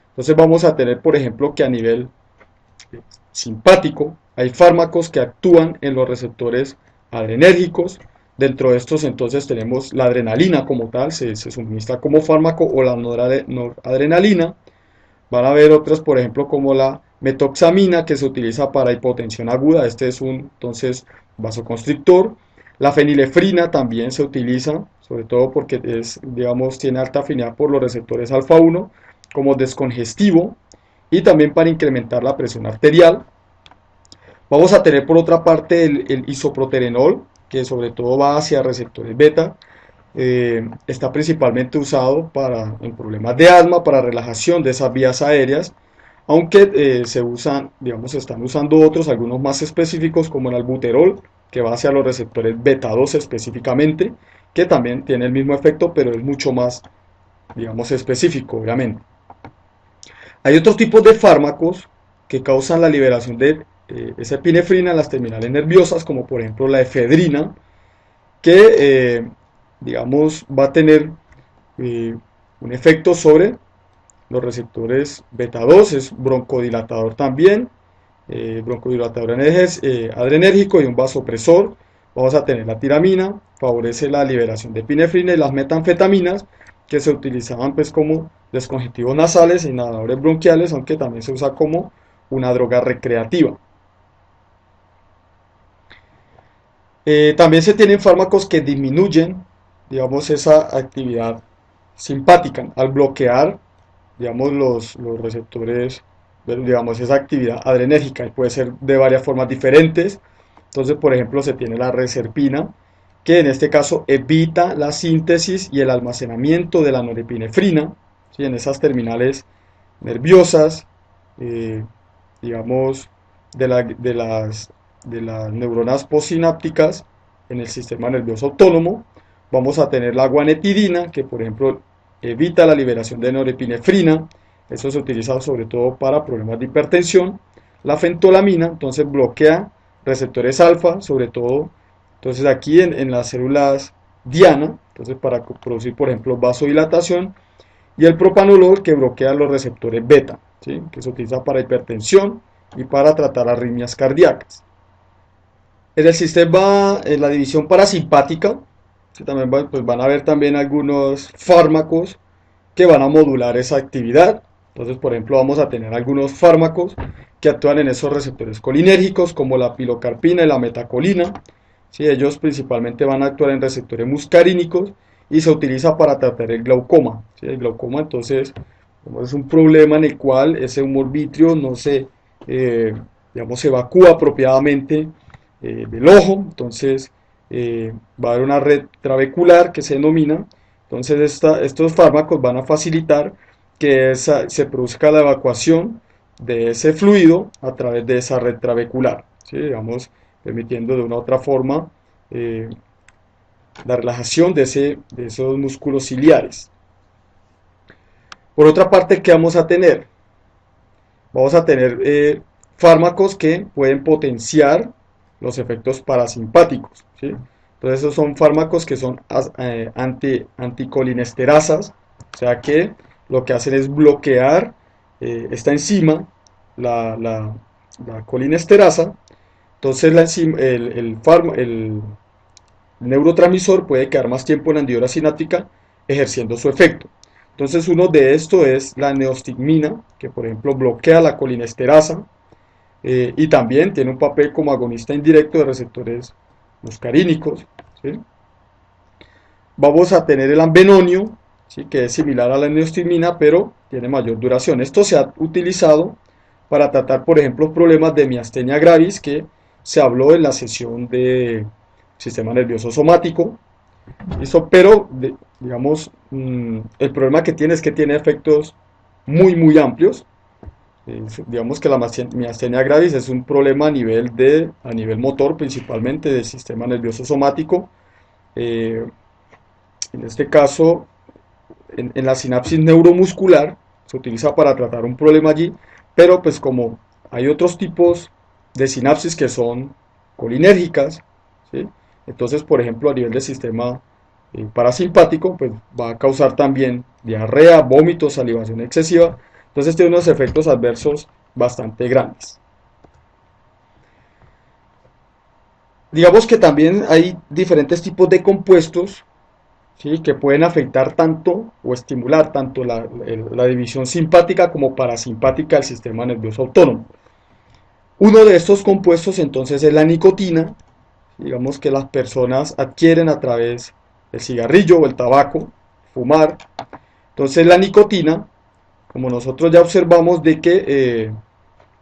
Entonces vamos a tener, por ejemplo, que a nivel simpático hay fármacos que actúan en los receptores adrenérgicos. Dentro de estos entonces tenemos la adrenalina como tal, se suministra como fármaco, o la noradrenalina. Van a haber otras, por ejemplo, como la metoxamina, que se utiliza para hipotensión aguda. Este es un entonces vasoconstrictor. La fenilefrina también se utiliza, sobre todo porque digamos, tiene alta afinidad por los receptores alfa 1 como descongestivo y también para incrementar la presión arterial. Vamos a tener por otra parte el isoproterenol, que sobre todo va hacia receptores beta. Está principalmente usado en problemas de asma, para relajación de esas vías aéreas, aunque digamos, se están usando otros, algunos más específicos, como el albuterol, que va hacia los receptores beta 2 específicamente, que también tiene el mismo efecto, pero es mucho más, digamos, específico, obviamente. Hay otros tipos de fármacos que causan la liberación de esa epinefrina en las terminales nerviosas, como por ejemplo la efedrina, que digamos va a tener un efecto sobre los receptores beta 2, es broncodilatador también, broncodilatador adrenérgico y un vasopresor. Vamos a tener la tiramina, favorece la liberación de epinefrina, y las metanfetaminas, que se utilizaban pues como descongestivos nasales e inhaladores bronquiales, aunque también se usa como una droga recreativa. También se tienen fármacos que disminuyen, digamos, esa actividad simpática al bloquear, digamos, los receptores, digamos, esa actividad adrenérgica, y puede ser de varias formas diferentes. Entonces, por ejemplo, se tiene la reserpina, que en este caso evita la síntesis y el almacenamiento de la norepinefrina, ¿sí?, en esas terminales nerviosas, eh, digamos, de las neuronas postsinápticas, en el sistema nervioso autónomo. Vamos a tener la guanetidina, que por ejemplo evita la liberación de norepinefrina. Eso se utiliza sobre todo para problemas de hipertensión. La fentolamina, entonces bloquea receptores alfa, sobre todo, entonces aquí en las células diana, entonces para producir por ejemplo vasodilatación, y el propanolol, que bloquea los receptores beta, ¿sí? Que se utiliza para hipertensión y para tratar arritmias cardíacas. En el sistema, en la división parasimpática, que también pues van a ver también algunos fármacos que van a modular esa actividad. Entonces, por ejemplo, vamos a tener algunos fármacos que actúan en esos receptores colinérgicos, como la pilocarpina y la metacolina. ¿Sí? Ellos principalmente van a actuar en receptores muscarínicos y se utiliza para tratar el glaucoma. ¿Sí? El glaucoma, entonces, es un problema en el cual ese humor vítreo no se, digamos, se evacúa apropiadamente del ojo, entonces va a haber una red trabecular que se denomina. Entonces estos fármacos van a facilitar que se produzca la evacuación de ese fluido a través de esa red trabecular, ¿sí? Digamos, permitiendo de una u otra forma la relajación de esos músculos ciliares. Por otra parte, ¿qué vamos a tener? Vamos a tener fármacos que pueden potenciar los efectos parasimpáticos, ¿sí? Entonces esos son fármacos que son anticolinesterazas, o sea que lo que hacen es bloquear esta enzima, la colinesterasa. Entonces el neurotransmisor puede quedar más tiempo en la hendidura sináptica ejerciendo su efecto. Entonces uno de estos es la neostigmina, que por ejemplo bloquea la colinesterasa, y también tiene un papel como agonista indirecto de receptores muscarínicos, ¿sí? Vamos a tener el ambenonio, ¿sí? Que es similar a la neostigmina, pero tiene mayor duración. Esto se ha utilizado para tratar, por ejemplo, problemas de miastenia gravis, que se habló en la sesión de sistema nervioso somático. ¿Listo? Pero, digamos, el problema que tiene es que tiene efectos muy amplios. Digamos que la miastenia gravis es un problema a nivel motor, principalmente del sistema nervioso somático. En este caso, en la sinapsis neuromuscular, se utiliza para tratar un problema allí, pero pues como hay otros tipos de sinapsis que son colinérgicas, ¿sí? Entonces, por ejemplo, a nivel del sistema parasimpático, pues va a causar también diarrea, vómitos, salivación excesiva. Entonces tiene unos efectos adversos bastante grandes. Digamos que también hay diferentes tipos de compuestos, ¿sí? Que pueden afectar tanto o estimular tanto la división simpática como parasimpática del sistema nervioso autónomo. Uno de estos compuestos entonces es la nicotina, digamos que las personas adquieren a través del cigarrillo o el tabaco, fumar. Entonces la nicotina, como nosotros ya observamos de que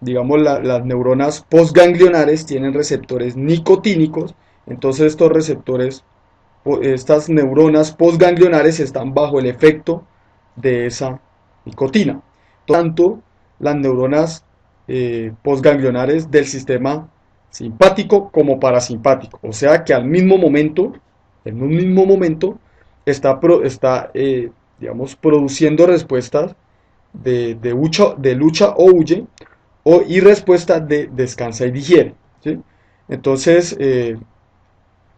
digamos las neuronas postganglionares tienen receptores nicotínicos, entonces estos receptores, estas neuronas postganglionares están bajo el efecto de esa nicotina. Tanto las neuronas postganglionares del sistema simpático como parasimpático, o sea que al mismo momento, en un mismo momento, está digamos, produciendo respuestas de lucha o huye, y respuesta de descansa y digiere, ¿sí? Entonces,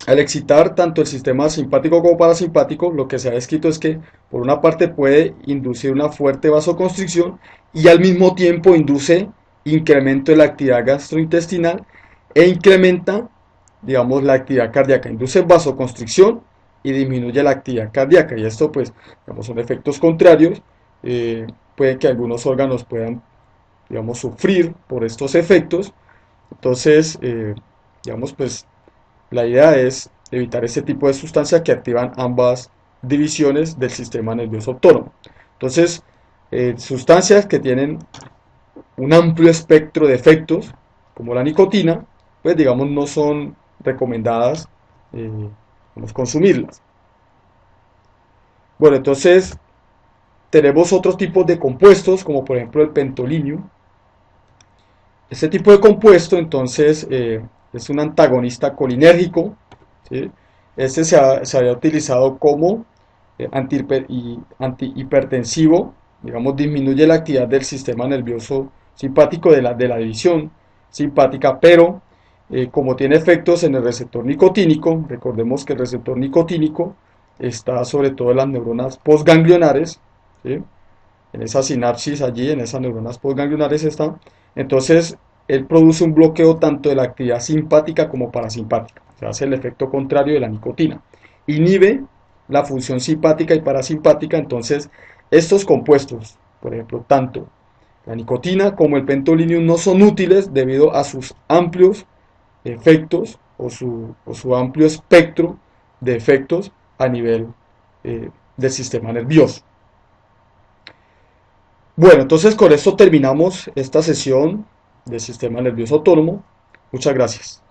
al excitar tanto el sistema simpático como parasimpático, lo que se ha descrito es que por una parte puede inducir una fuerte vasoconstricción y al mismo tiempo induce incremento de la actividad gastrointestinal e incrementa, digamos, la actividad cardíaca, induce vasoconstricción y disminuye la actividad cardíaca, y esto pues, digamos, son efectos contrarios. Puede que algunos órganos puedan, digamos, sufrir por estos efectos. Entonces, digamos, pues la idea es evitar este tipo de sustancias que activan ambas divisiones del sistema nervioso autónomo. Entonces, sustancias que tienen un amplio espectro de efectos, como la nicotina, pues digamos no son recomendadas consumirlas. Bueno, entonces tenemos otros tipos de compuestos, como por ejemplo el pentolinio. Este tipo de compuesto entonces es un antagonista colinérgico, ¿sí? Este se había utilizado como antihipertensivo, digamos, disminuye la actividad del sistema nervioso simpático de la división simpática, pero como tiene efectos en el receptor nicotínico, recordemos que el receptor nicotínico está sobre todo en las neuronas postganglionares, ¿sí? En esa sinapsis allí, en esas neuronas postganglionares está, entonces él produce un bloqueo tanto de la actividad simpática como parasimpática, se hace el efecto contrario de la nicotina, inhibe la función simpática y parasimpática, entonces estos compuestos, por ejemplo, tanto la nicotina como el pentolinium no son útiles debido a sus amplios efectos o su amplio espectro de efectos a nivel del sistema nervioso. Bueno, entonces con esto terminamos esta sesión del sistema nervioso autónomo. Muchas gracias.